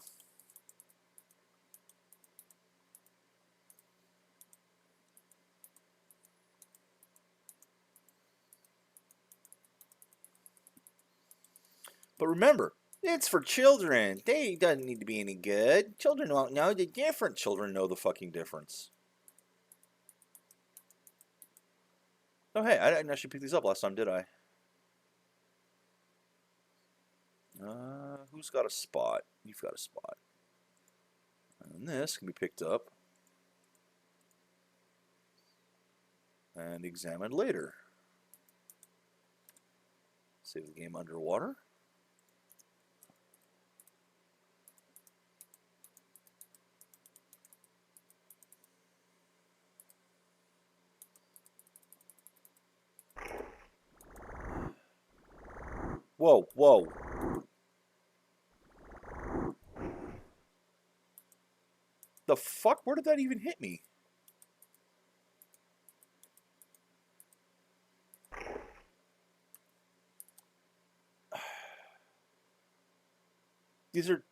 But remember, it's for children. They doesn't need to be any good. Children won't know the difference. Children know the fucking difference. Oh, hey, I didn't actually pick these up last time, did I? Who's got a spot? You've got a spot. And this can be picked up and examined later. Save the game underwater. Whoa, whoa. The fuck? Where did that even hit me? These are...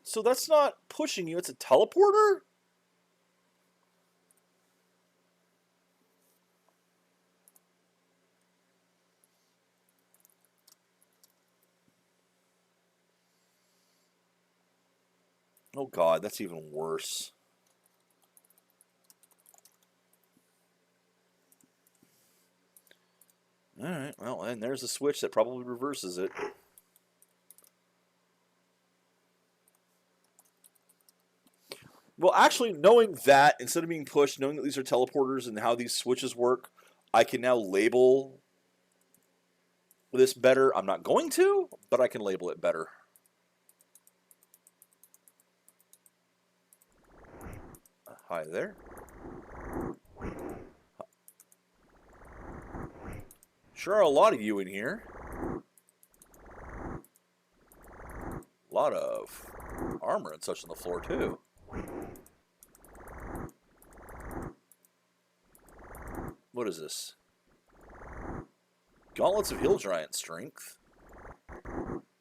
so that's not pushing you, it's a teleporter? Oh god, that's even worse. Alright, well, and there's a switch that probably reverses it. Well, actually, knowing that, instead of being pushed, knowing that these are teleporters and how these switches work, I can now label this better. I'm not going to, but I can label it better. Hi there. Sure are a lot of you in here. A lot of armor and such on the floor, too. What is this? Gauntlets of Hill Giant Strength.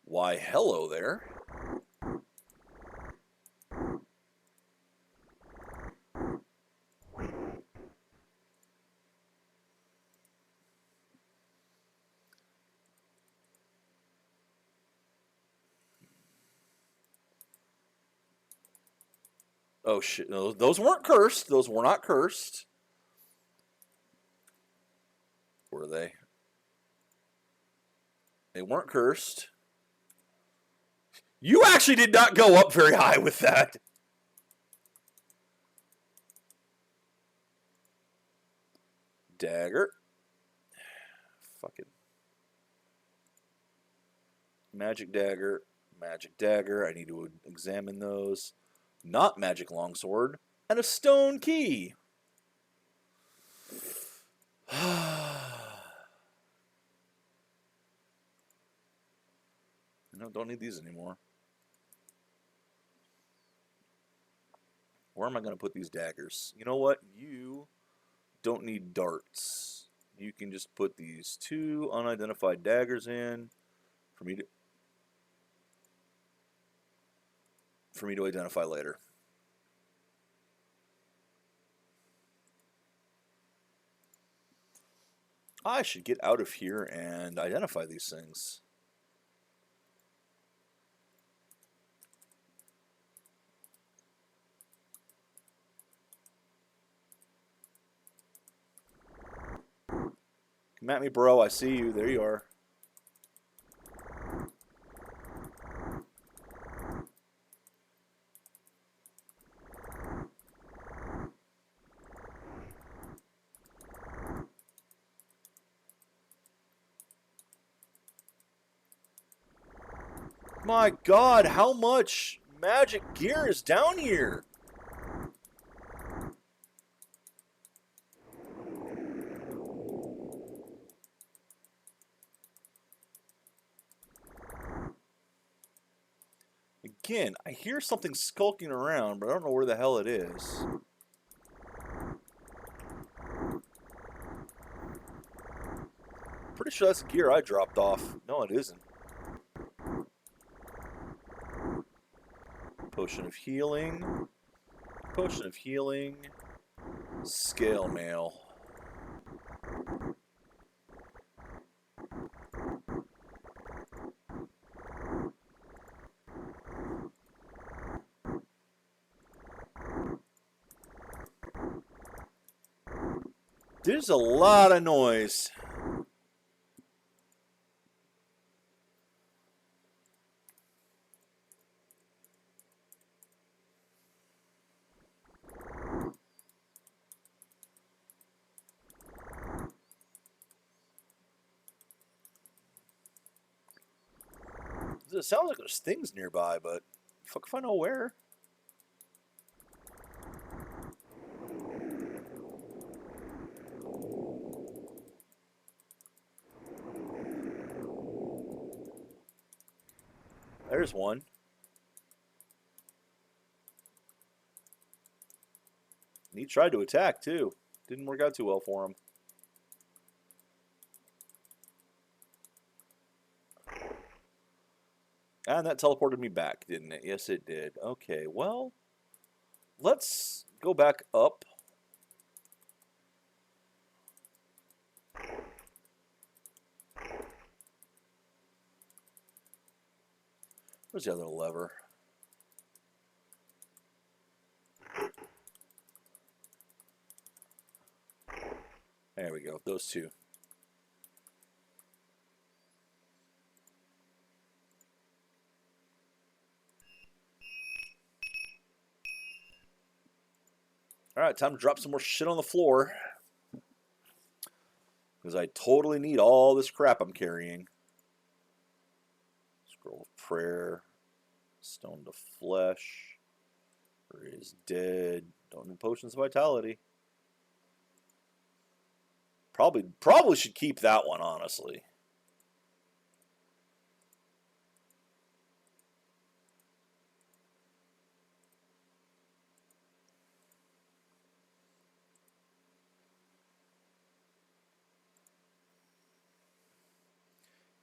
Why, hello there. Oh shit, no, those weren't cursed. Those were not cursed. Were they? They weren't cursed. You actually did not go up very high with that. Dagger. Fucking. Magic dagger. Magic dagger. I need to examine those. Not magic longsword. And a stone key. No, don't need these anymore. Where am I going to put these daggers? You know what? You don't need darts. You can just put these 2 unidentified daggers in for me to identify later. I should get out of here and identify these things. Come at me, bro. I see you. There you are. My God, how much magic gear is down here? Again, I hear something skulking around, but I don't know where the hell it is. Pretty sure that's gear I dropped off. No, it isn't. Potion of healing. Potion of healing. Scale mail. There's a lot of noise. It sounds like there's things nearby, but fuck if I know where. There's one. He tried to attack, too. Didn't work out too well for him. And that teleported me back, didn't it? Yes, it did. Okay, well, let's go back up. Where's the other lever? There we go, those two. Alright, time to drop some more shit on the floor. Because I totally need all this crap I'm carrying. Scroll of Prayer. Stone to Flesh. Is dead. Don't need Potions of Vitality. Probably should keep that one, honestly.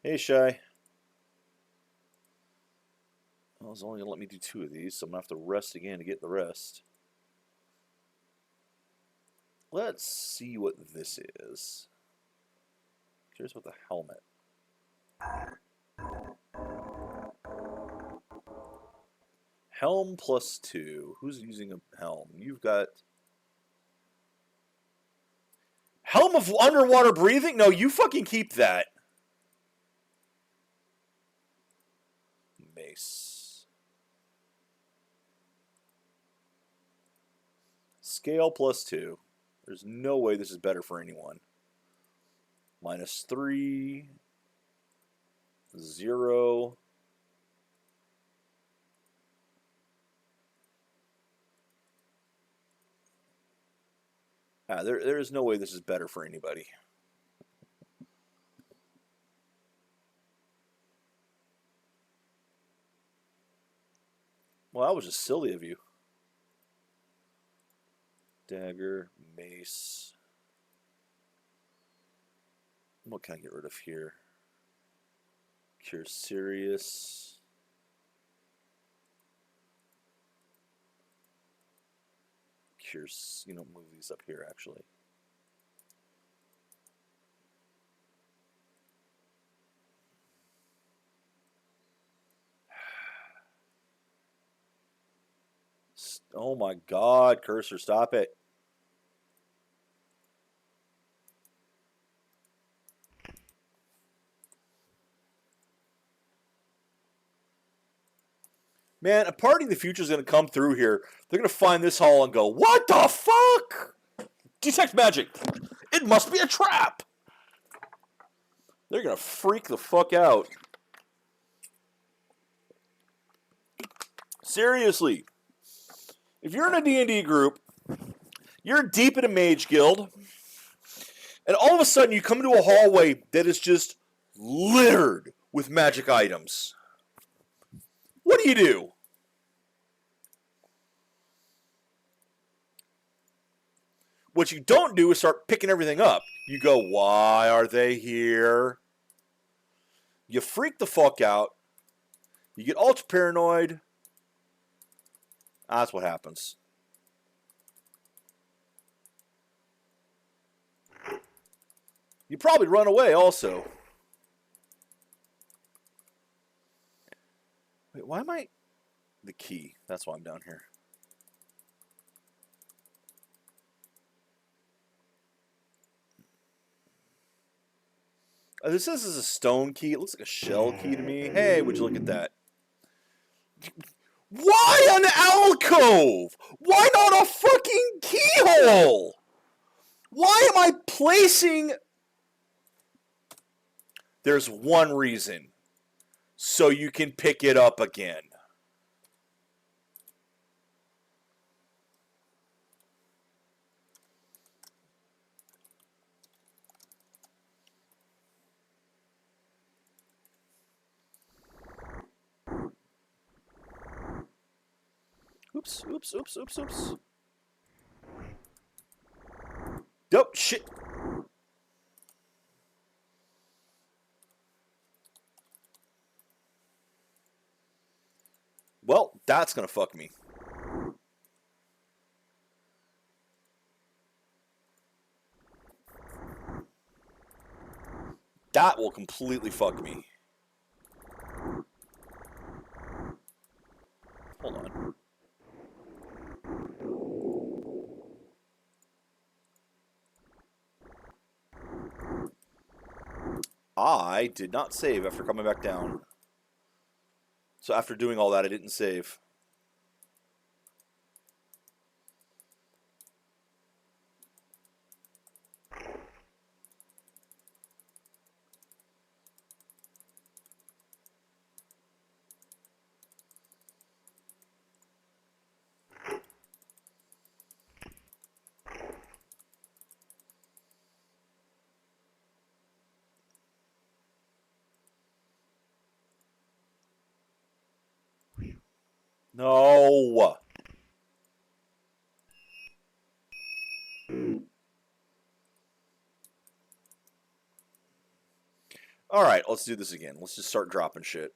Hey, Shy. Well, it's only going to let me do 2 of these, so I'm going to have to rest again to get the rest. Let's see what this is. Curious about the helmet. Helm plus 2. Who's using a helm? You've got... Helm of underwater breathing? No, you fucking keep that. Mace. Scale plus 2. There's no way this is better for anyone. -3. 0. There is no way this is better for anybody. Well, that was just silly of you. Dagger, mace. What can I get rid of here? Cure Serious. Cure, move these up here actually. Oh my God, cursor, stop it. Man, a party in the future is going to come through here. They're going to find this hall and go, what the fuck? Detect magic. It must be a trap. They're going to freak the fuck out. Seriously. If you're in a D&D group, you're deep in a mage guild, and all of a sudden you come into a hallway that is just littered with magic items. What do? What you don't do is start picking everything up. You go, why are they here? You freak the fuck out. You get ultra paranoid. That's what happens. You probably run away also. Wait, why am I... The key. That's why I'm down here. This is a stone key. It looks like a shell key to me. Hey, would you look at that? Why an alcove? Why not a fucking keyhole? Why am I placing... There's one reason. So you can pick it up again. Oops, oops, oops, oops, oops. Nope, shit. Well, that's gonna fuck me. That will completely fuck me. Hold on. I did not save after coming back down. So after doing all that, I didn't save. No. All right, let's do this again. Let's just start dropping shit.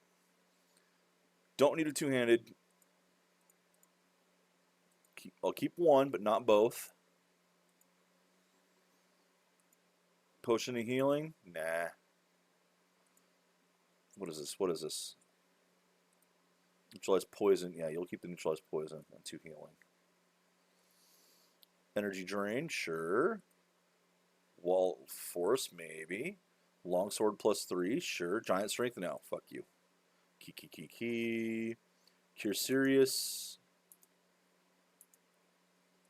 Don't need a two-handed. I'll keep one, but not both. Potion of healing? Nah. What is this? What is this? Neutralize poison. Yeah, you'll keep the neutralized poison and 2 healing. Energy drain, sure. Wall force, maybe. Longsword +3, sure. Giant strength, no. Fuck you. Key. Cure serious.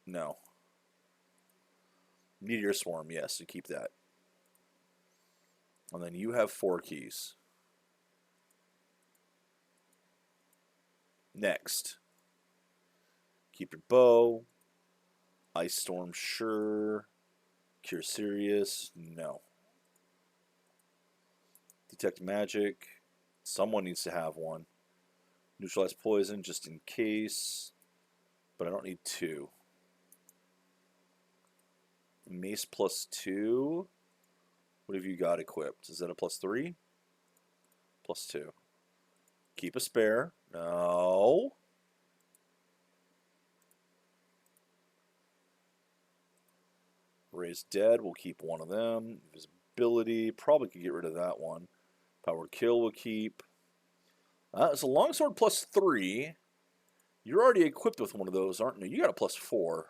No. Meteor swarm, yes, you keep that. And then you have 4 keys. Next. Keep your bow. Ice storm, sure. Cure serious, no. Detect magic. Someone needs to have one. Neutralize poison just in case. But I don't need 2. Mace +2. What have you got equipped? Is that a +3? +2. Keep a spare. No. Raise dead. We'll keep one of them. Visibility. Probably could get rid of that one. Power kill we'll keep. It's a longsword +3. You're already equipped with one of those, aren't you? You got a +4.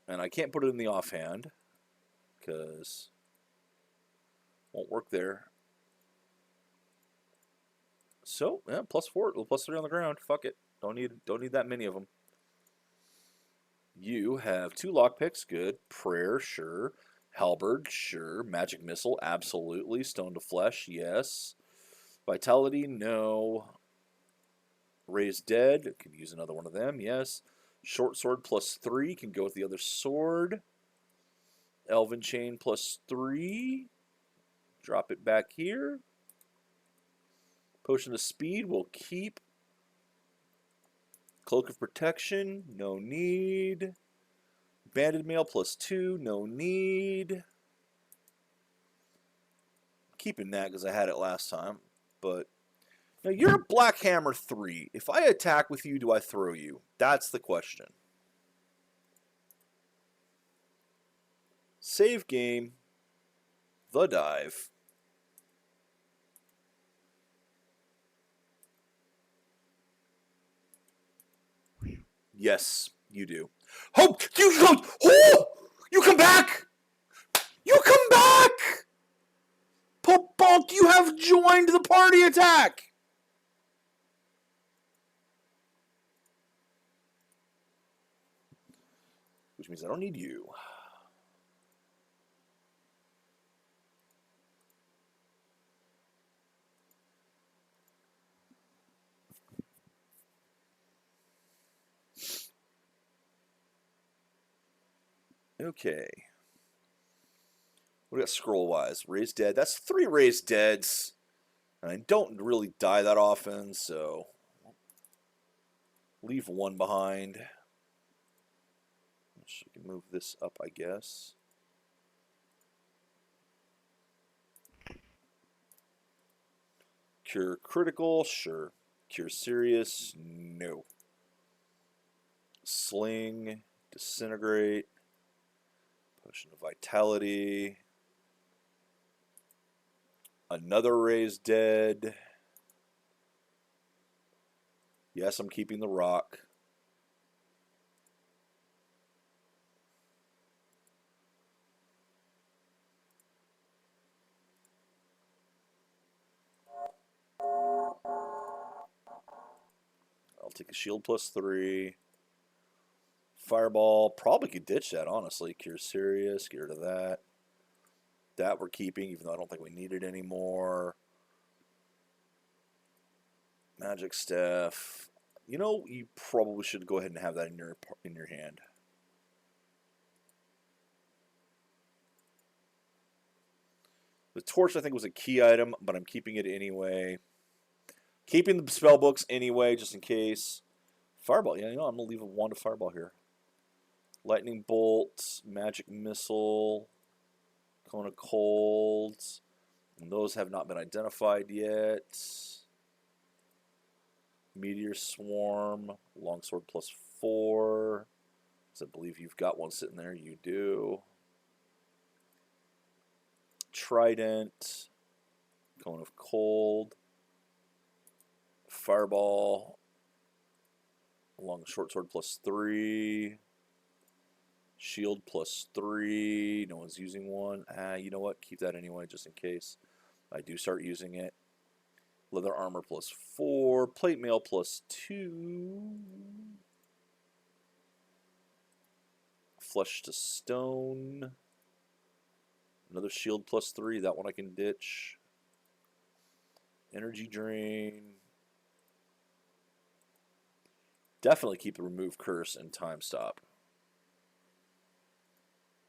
And I can't put it in the offhand because won't work there. So yeah, +4, +3 on the ground. Fuck it. Don't need that many of them. You have 2 lockpicks. Good. Prayer, sure. Halberd, sure. Magic missile, absolutely. Stone to flesh, yes. Vitality, no. Raised dead, could use another one of them, yes. Short sword +3 can go with the other sword. Elven chain +3. Drop it back here. Potion of speed we'll keep. Cloak of protection, no need. Banded mail +2, no need. Keeping that because I had it last time. But now you're a Black Hammer 3. If I attack with you, do I throw you? That's the question. Save game. The dive. Yes, you do. Oh, you go! Oh, you come back! You come back! Popok, you have joined the party attack! Which means I don't need you. Okay. We got scroll-wise. Raised dead. That's 3 raised deads. And I don't really die that often, so leave 1 behind. I can move this up, I guess. Cure critical, sure. Cure serious, no. Sling, disintegrate, potion of vitality. Another raised dead. Yes, I'm keeping the rock. I'll take a shield +3. Fireball, probably could ditch that, honestly. Cure serious, get rid of that. That we're keeping, even though I don't think we need it anymore. Magic staff. You know, you probably should go ahead and have that in your hand. The torch, I think, was a key item, but I'm keeping it anyway. Keeping the spell books anyway, just in case. Fireball. Yeah, you know, I'm going to leave a wand of fireball here. Lightning bolt, magic missile, cone of cold. And those have not been identified yet. Meteor swarm, longsword +4. I believe you've got one sitting there. You do. Trident, cone of cold, fireball, long short sword +3, shield +3. No one's using one. You know what? Keep that anyway, just in case I do start using it. Leather armor +4, plate mail +2, flesh to stone. Another shield +3. That one I can ditch. Energy drain. Definitely keep the remove curse and time stop.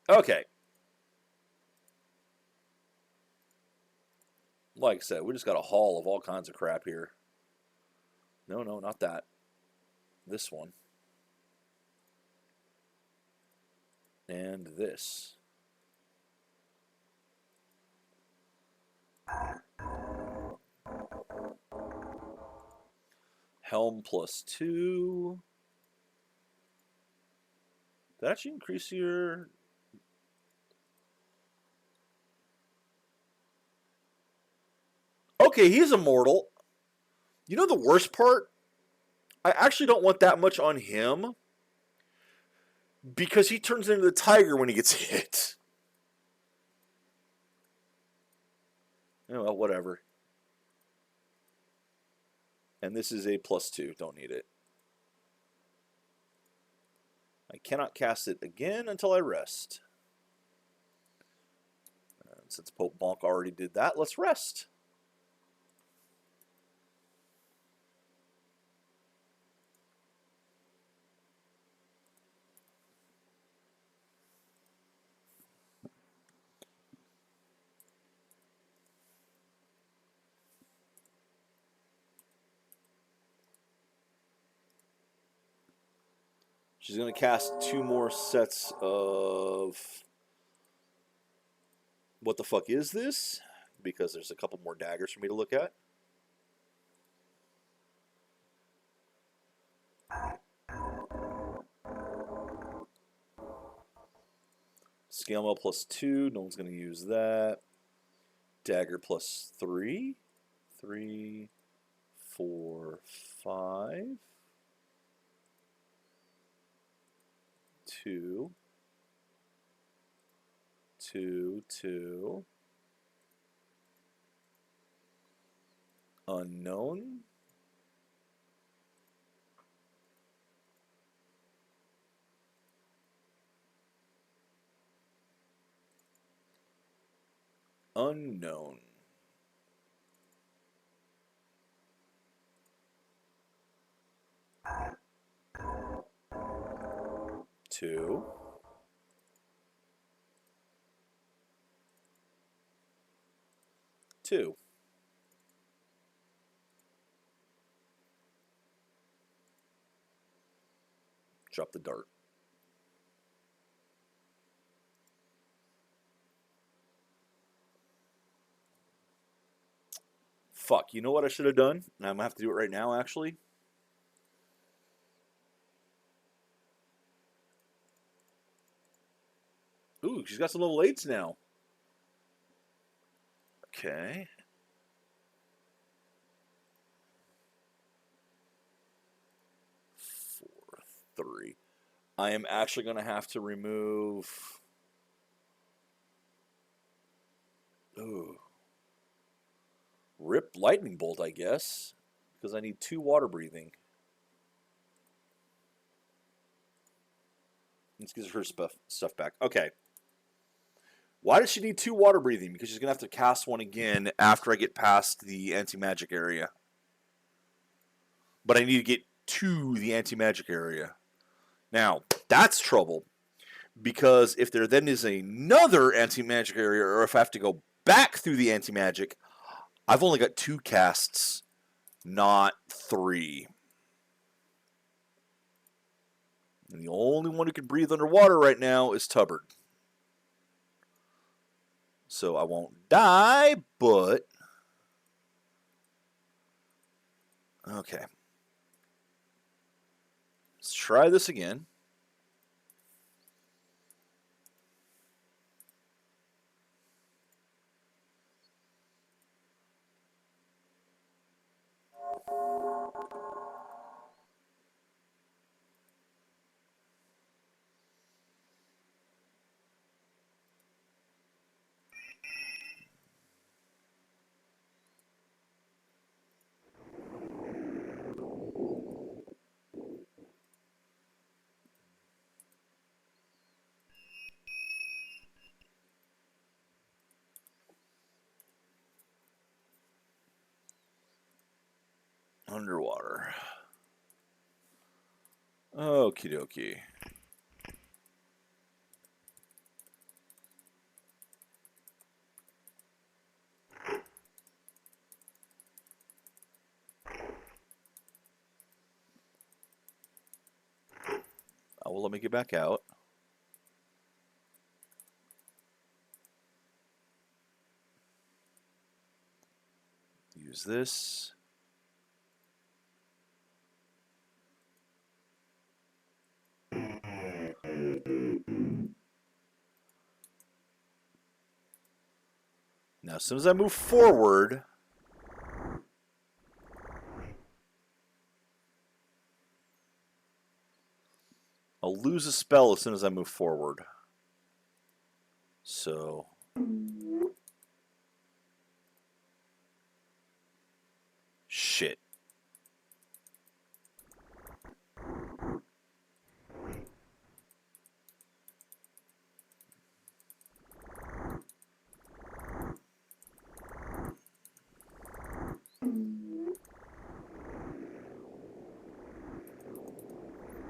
Okay. Like I said, we just got a haul of all kinds of crap here. No, not that. This one. And this. Helm +2. Did that actually increase your... Okay, he's immortal. You know the worst part? I actually don't want that much on him. Because he turns into the tiger when he gets hit. Oh, well, whatever. And this is a +2. Don't need it. I cannot cast it again until I rest. And since Pope Bonk already did that, let's rest. She's going to cast 2 more sets of... What the fuck is this? Because there's a couple more daggers for me to look at. Scale mail +2. No one's going to use that. Dagger +3. 3, 4, 5. 2, 2, 2. Unknown. Unknown. Two. Two. Drop the dart. Fuck, you know what I should have done? And I'm going to have to do it right now, actually. Ooh, she's got some little eights now. Okay. 4, 3. I am actually going to have to remove... Ooh. Rip lightning bolt, I guess. Because I need 2 water breathing. Let's get her stuff back. Okay. Why does she need 2 water breathing? Because she's going to have to cast one again after I get past the anti-magic area. But I need to get to the anti-magic area. Now, that's trouble. Because if there then is another anti-magic area, or if I have to go back through the anti-magic, I've only got 2 casts not 3. And the only one who can breathe underwater right now is Tubbard. So I won't die, but... Okay. Let's try this again. Underwater. Okie dokie. Will let me get back out. Use this. Now, as soon as I move forward, I'll lose a spell as soon as I move forward. So... Shit.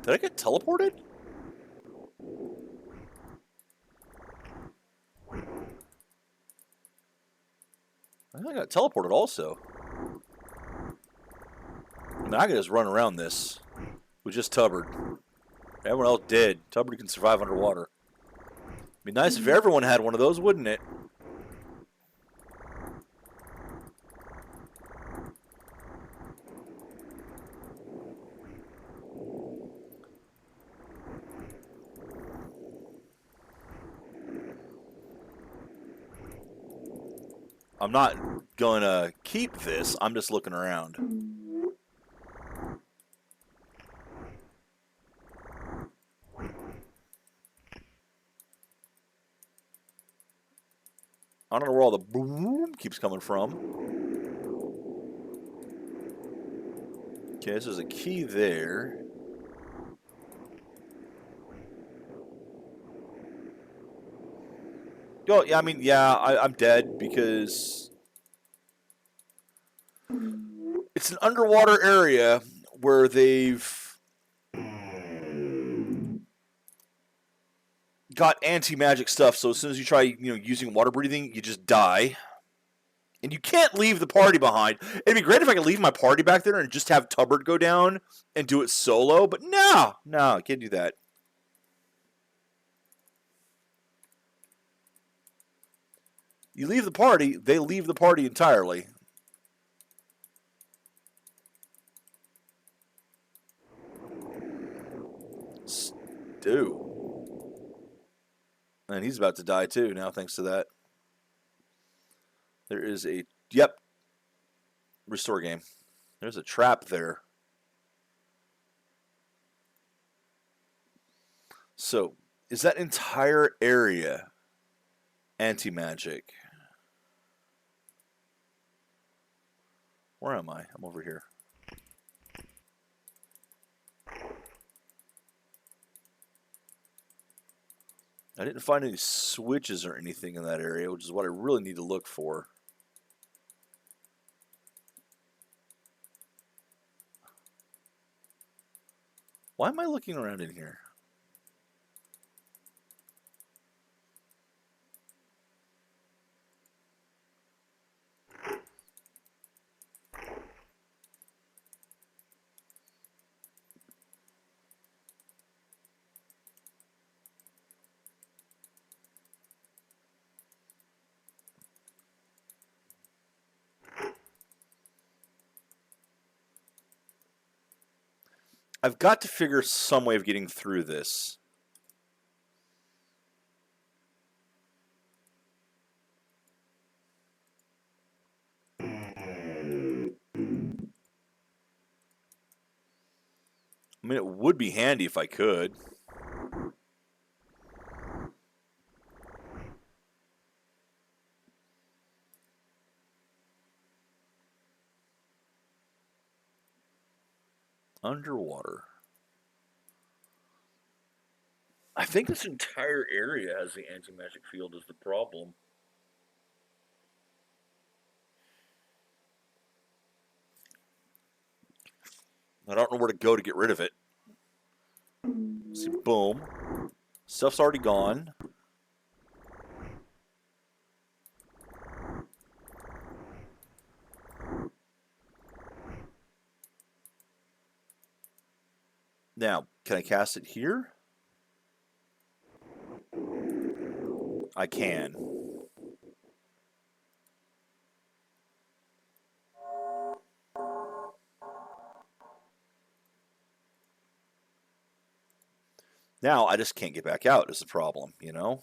Did I get teleported? I think I got teleported also. I mean, I can just run around this with just Tubbard. Everyone else dead. Tubbard can survive underwater. Be nice if everyone had one of those, wouldn't it? I'm not gonna keep this. I'm just looking around. I don't know where all the boom keeps coming from. Okay, so there's a key there. Oh, yeah, I mean, yeah, I'm dead because it's an underwater area where they've got anti-magic stuff, so as soon as you try, using water breathing, you just die. And you can't leave the party behind. It'd be great if I could leave my party back there and just have Tubbard go down and do it solo, but no, I can't do that. You leave the party, they leave the party entirely. Stew. And he's about to die too now, thanks to that. There is a... Yep. Restore game. There's a trap there. So, is that entire area anti-magic? Where am I? I'm over here. I didn't find any switches or anything in that area, which is what I really need to look for. Why am I looking around in here? I've got to figure some way of getting through this. I mean, it would be handy if I could. Underwater. I think this entire area has the anti-magic field is the problem. I don't know where to go to get rid of it. See, boom. Stuff's already gone. Now, can I cast it here? I can. Now, I just can't get back out is the problem, you know?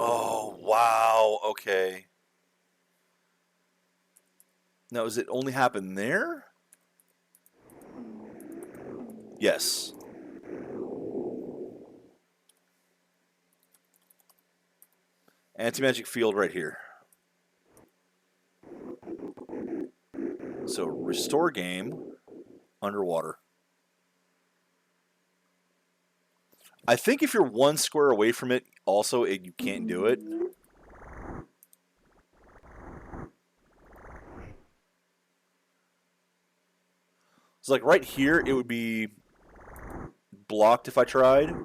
Oh, wow. Okay. Now, does it only happen there? Yes. Anti-magic field right here. So, restore game, underwater. I think if you're one square away from it, also, you can't do it. It's like right here, it would be blocked if I tried.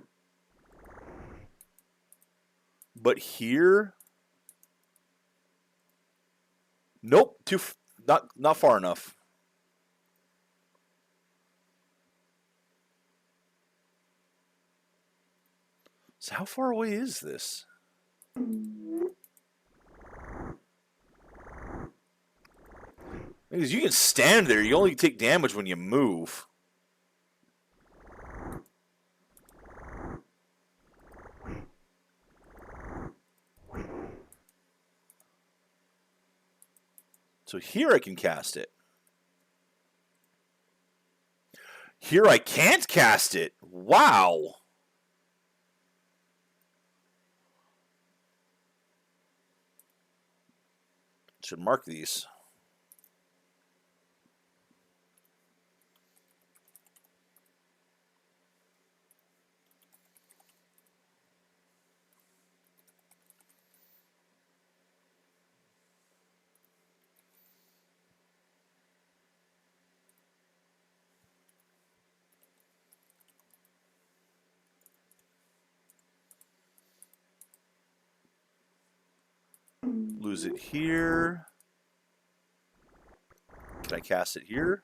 But here, nope, not far enough. So how far away is this? Because you can stand there, you only take damage when you move. So here I can cast it. Here I can't cast it. Wow. Should mark these. Lose it here. Can I cast it here?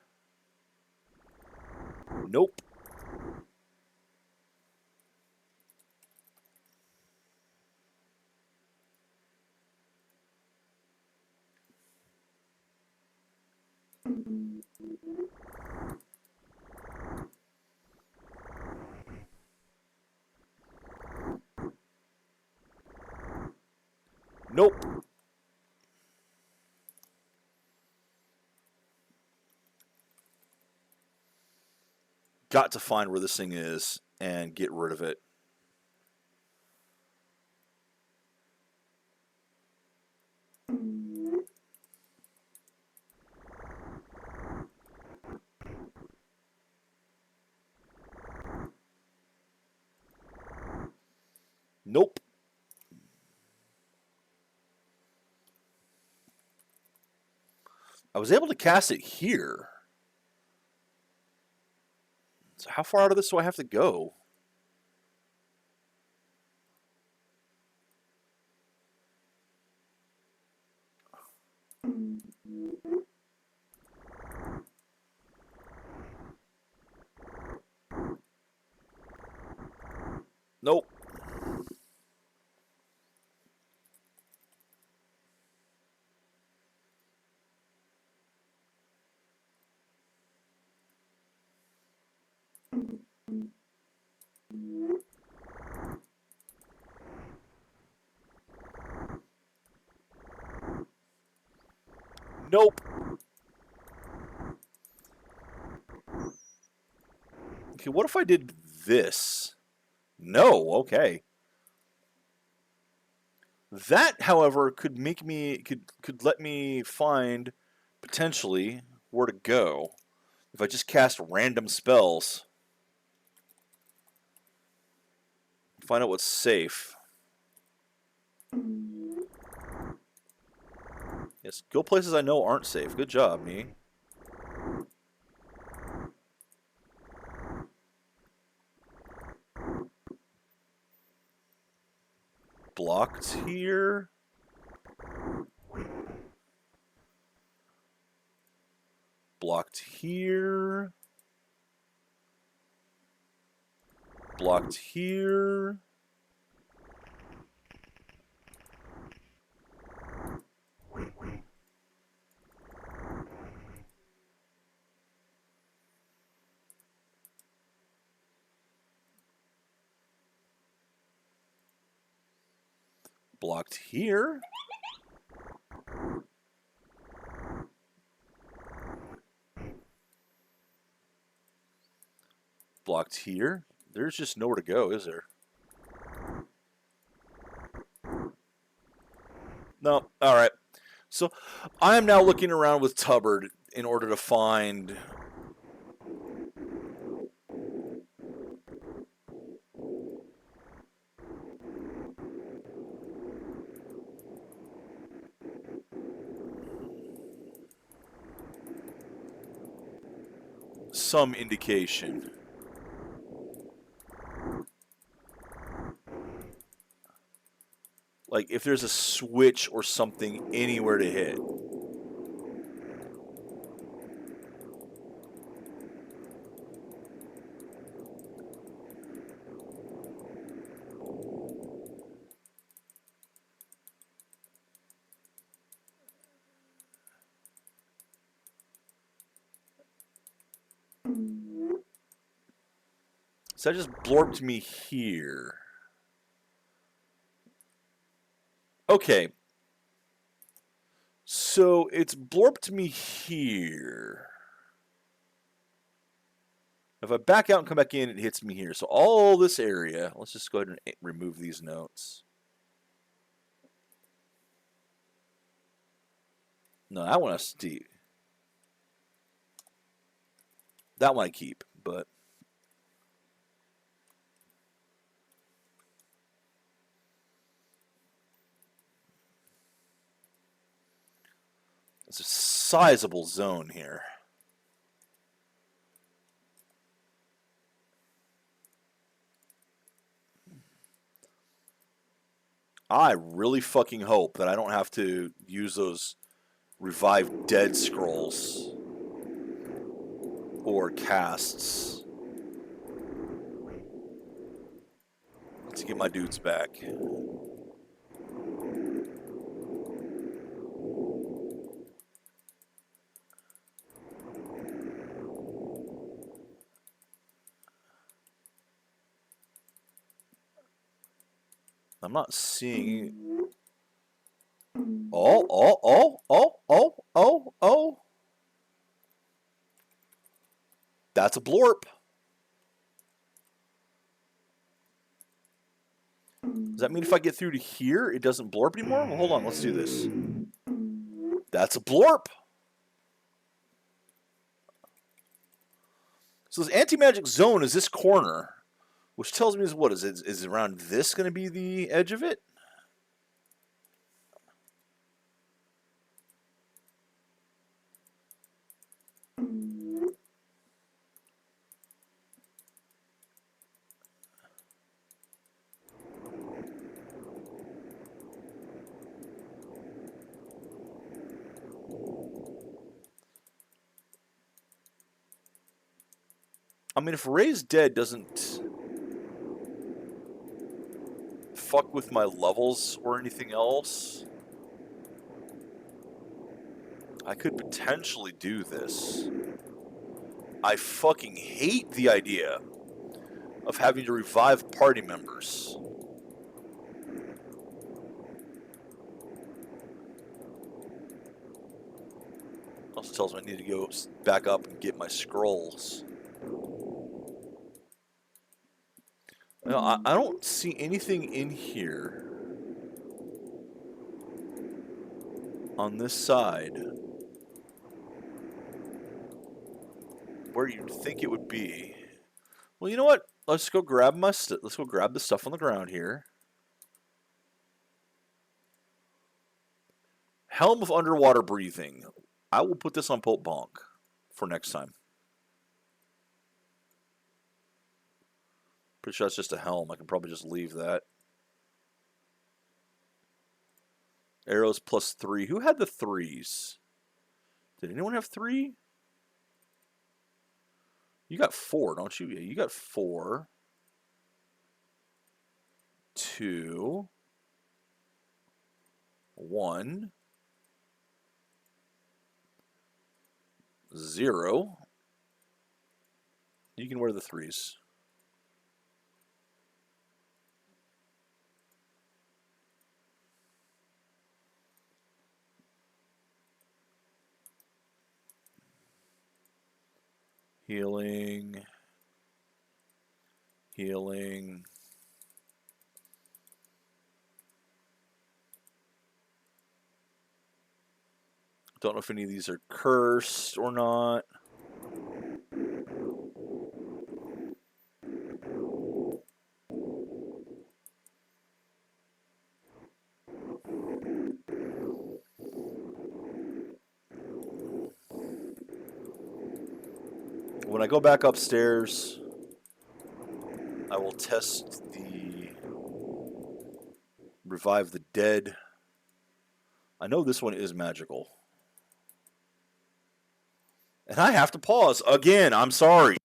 Nope. Nope. Got to find where this thing is and get rid of it. Nope. I was able to cast it here. So how far out of this do I have to go? Nope. Okay, what if I did this? No, okay. That, however, could make me could let me find potentially where to go if I just cast random spells. Find out what's safe. Yes, go places I know aren't safe. Good job, me. Blocked here. Blocked here. Blocked here. Blocked here. Blocked here. There's just nowhere to go, is there? No. All right. So I am now looking around with Tubbard in order to find some indication. Like if there's a switch or something anywhere to hit. So that just blorped me here. Okay. So it's blorped me here. If I back out and come back in, it hits me here. So all this area, let's just go ahead and remove these notes. No, that one I keep. That one I keep, but it's a sizable zone here. I really fucking hope that I don't have to use those revive dead scrolls or casts to get my dudes back. I'm not seeing. Oh. That's a blorp. Does that mean if I get through to here, it doesn't blorp anymore? Well, hold on. Let's do this. That's a blorp. So this anti-magic zone is this corner, which tells me is what? Is around this going to be the edge of it? I mean, if Raised Dead doesn't fuck with my levels or anything else, I could potentially do this. I fucking hate the idea of having to revive party members. Also tells me I need to go back up and get my scrolls. No, I don't see anything in here on this side where you'd think it would be. Well, you know what? Let's go grab let's go grab the stuff on the ground here. Helm of Underwater Breathing. I will put this on Pope Bonk for next time. Pretty sure that's just a helm. I can probably just leave that. Arrows +3. Who had the 3s? Did anyone have 3? You got 4, don't you? Yeah, you got 4. 2. 1. 0. You can wear the 3s. Healing. Healing. Don't know if any of these are cursed or not. When I go back upstairs, I will test the revive the dead. I know this one is magical. And I have to pause again. I'm sorry.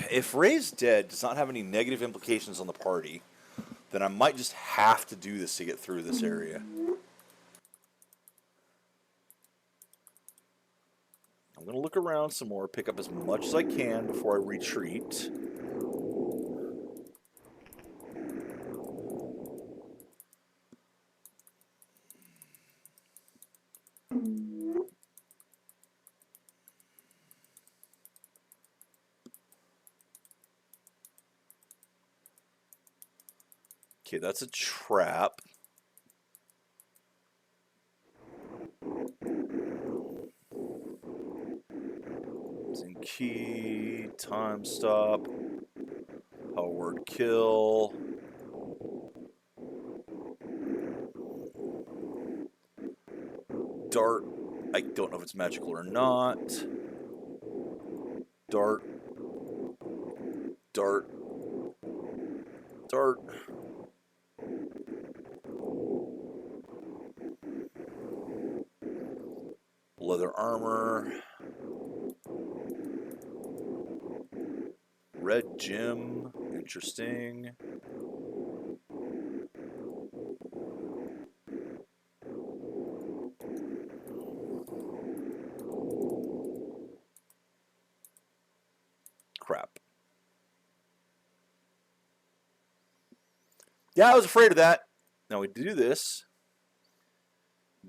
If Ray's dead does not have any negative implications on the party, then I might just have to do this to get through this area. I'm going to look around some more, pick up as much as I can before I retreat. Okay, that's a trap. Using key, time stop, power word kill. Dart, I don't know if it's magical or not. Dart, dart, dart. Leather armor. Red gem, interesting. Crap. Yeah, I was afraid of that. Now we do this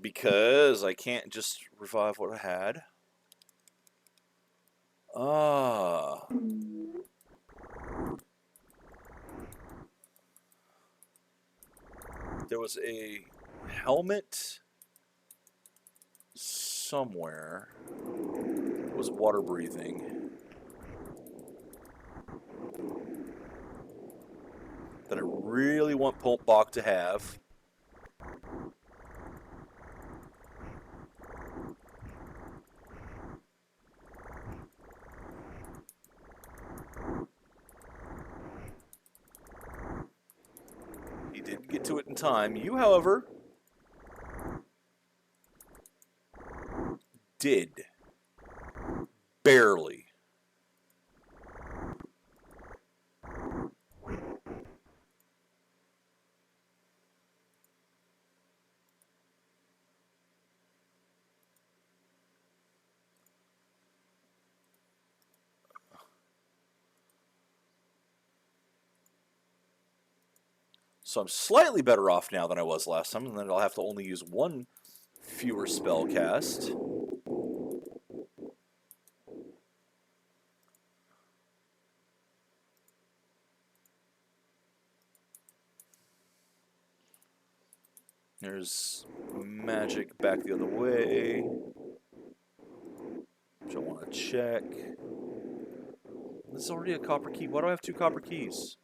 because I can't just revive what I had. Ah. There was a helmet somewhere. It was water breathing. That I really want Pulp Bach to have. He didn't get to it in time. You, however, did. Barely. So I'm slightly better off now than I was last time, and then I'll have to only use one fewer spell cast. There's magic back the other way, which I want to check. This is already a copper key. Why do I have 2 copper keys?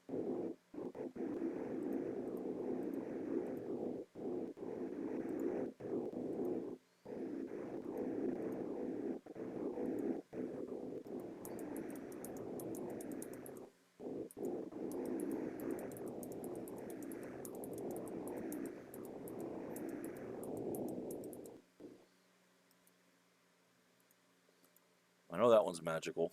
I know that one's magical.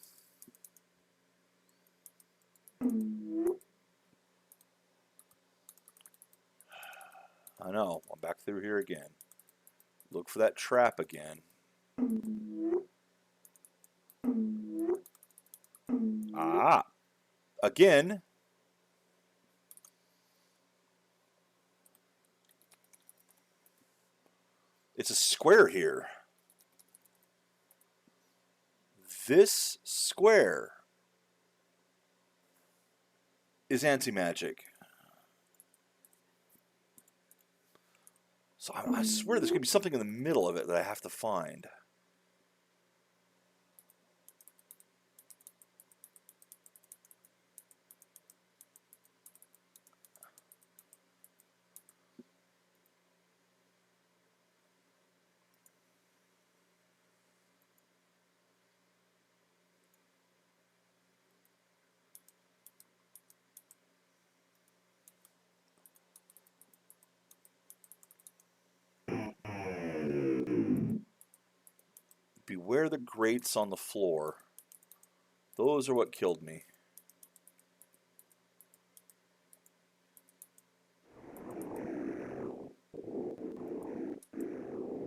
I know. I'm back through here again. Look for that trap again. Ah! Again. It's a square here. This square is anti-magic. So I swear there's going to be something in the middle of it that I have to find. Beware the grates on the floor. Those are what killed me.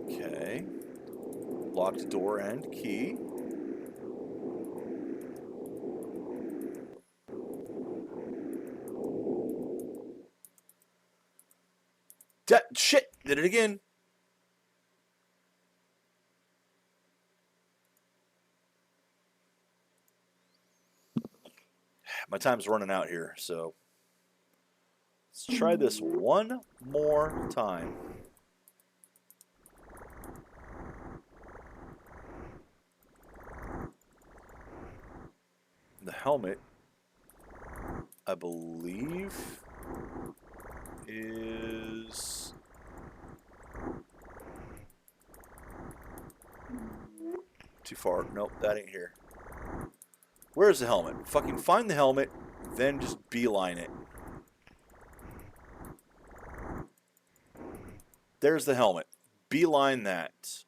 Okay. Locked door and key. Shit! Did it again. My time's running out here, so Let's try this one more time. The helmet, I believe, is... Too far. Nope, that ain't here. Where's the helmet? Fucking find the helmet, then just beeline it. There's the helmet. Beeline that.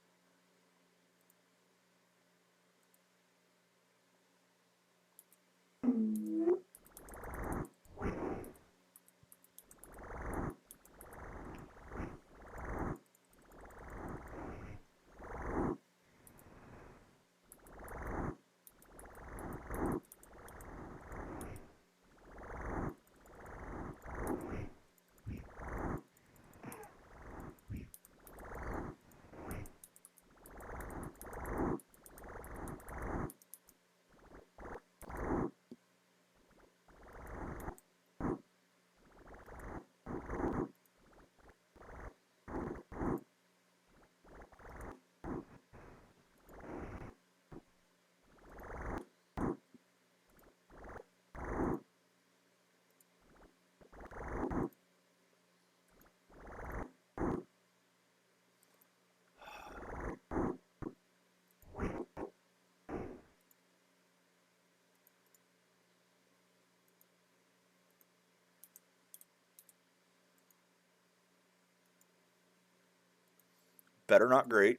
Better not great.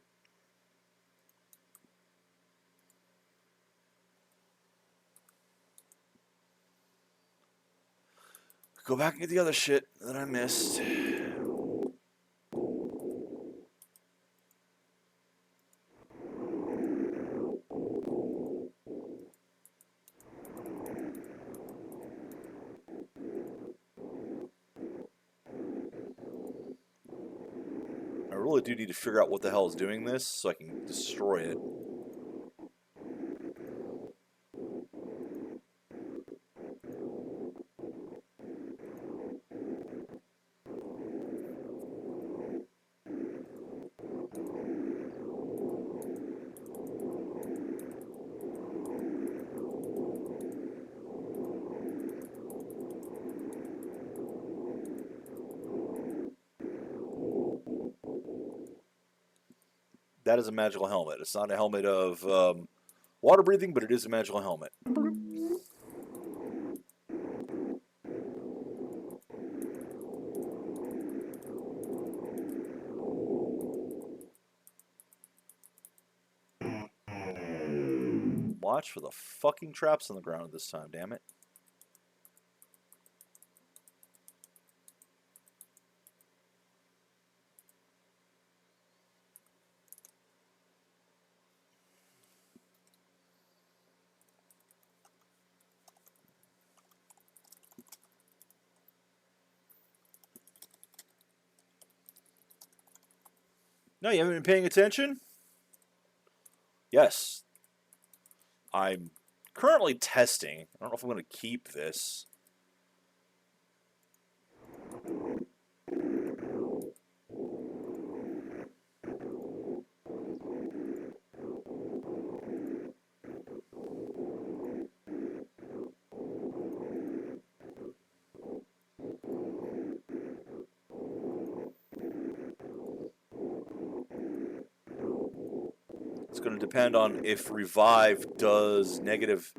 Go back and get the other shit that I missed. I really do need to figure out what the hell is doing this so I can destroy it. That is a magical helmet. It's not a helmet of water breathing, but it is a magical helmet. Watch for the fucking traps on the ground this time, damn it. No, you haven't been paying attention? Yes. I'm currently testing. I don't know if I'm going to keep this. It's going to depend on if Revive does negative...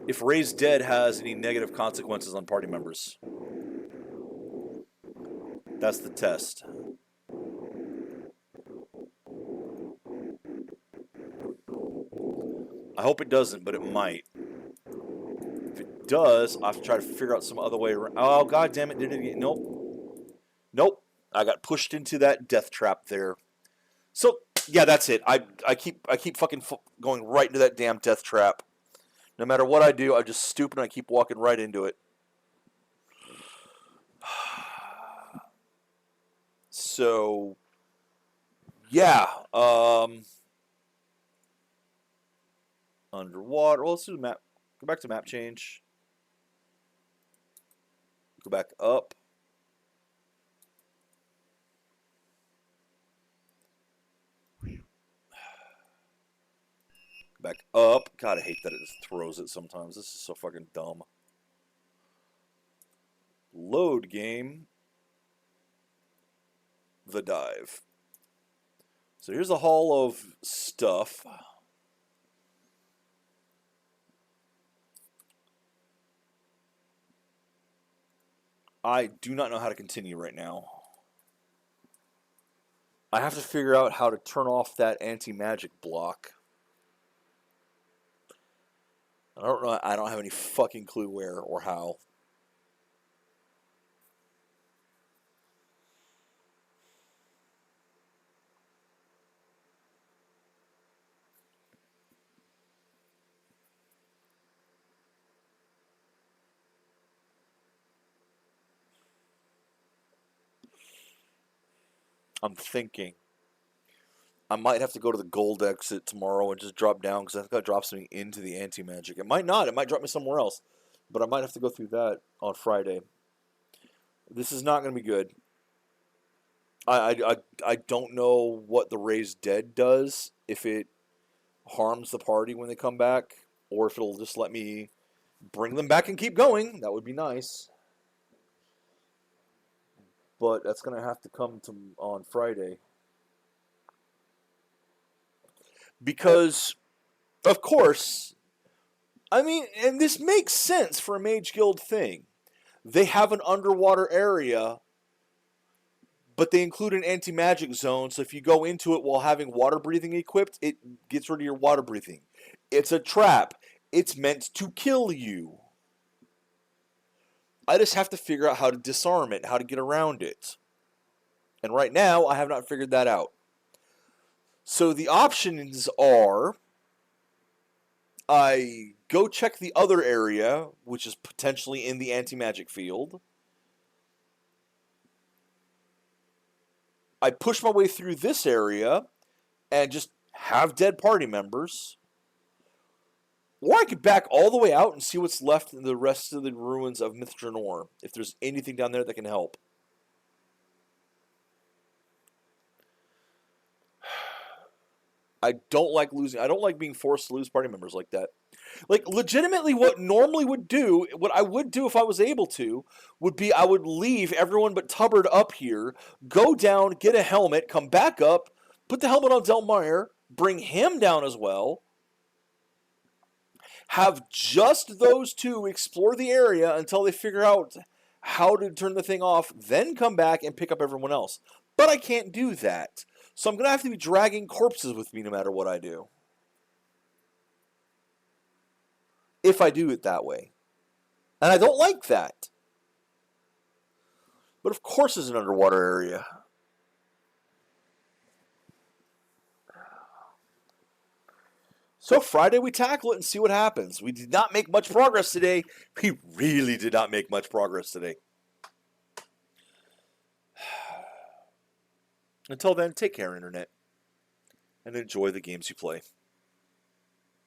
If Raise Dead has any negative consequences on party members. That's the test. I hope it doesn't, but it might. If it does, I have to try to figure out some other way around. Oh, god damn it. Did it get... Nope. Nope. I got pushed into that death trap there. So, yeah, that's it. I keep fucking going right into that damn death trap. No matter what I do, I just stoop and I keep walking right into it. So, yeah. Underwater. Well, let's do the map. Go back to map change. Go back up. back up. God, I hate that it just throws it sometimes. This is so fucking dumb. Load game. The dive. So here's a haul of stuff. I do not know how to continue right now. I have to figure out how to turn off that anti-magic block. I don't know. I don't have any fucking clue where or how. I'm thinking I might have to go to the gold exit tomorrow and just drop down because I think that drops me into the anti-magic. It might not. It might drop me somewhere else. But I might have to go through that on Friday. This is not going to be good. I don't know what the Raised Dead does, if it harms the party when they come back, or if it'll just let me bring them back and keep going. That would be nice. But that's going to have to come to on Friday. Because, of course, I mean, and this makes sense for a Mage Guild thing. They have an underwater area, but they include an anti-magic zone, so if you go into it while having water breathing equipped, it gets rid of your water breathing. It's a trap. It's meant to kill you. I just have to figure out how to disarm it, how to get around it. And right now, I have not figured that out. So the options are, I go check the other area, which is potentially in the anti-magic field. I push my way through this area and just have dead party members. Or I could back all the way out and see what's left in the rest of the ruins of Myth Drannor, if there's anything down there that can help. I don't like losing. I don't like being forced to lose party members like that. Like, legitimately, what I would do if I was able to, would be I would leave everyone but Tubbard up here, go down, get a helmet, come back up, put the helmet on Delmire, bring him down as well, have just those two explore the area until they figure out how to turn the thing off, then come back and pick up everyone else. But I can't do that. So I'm going to have to be dragging corpses with me no matter what I do. If I do it that way. And I don't like that. But of course it's an underwater area. So Friday we tackle it and see what happens. We did not make much progress today. We really did not make much progress today. Until then, take care, Internet. And enjoy the games you play.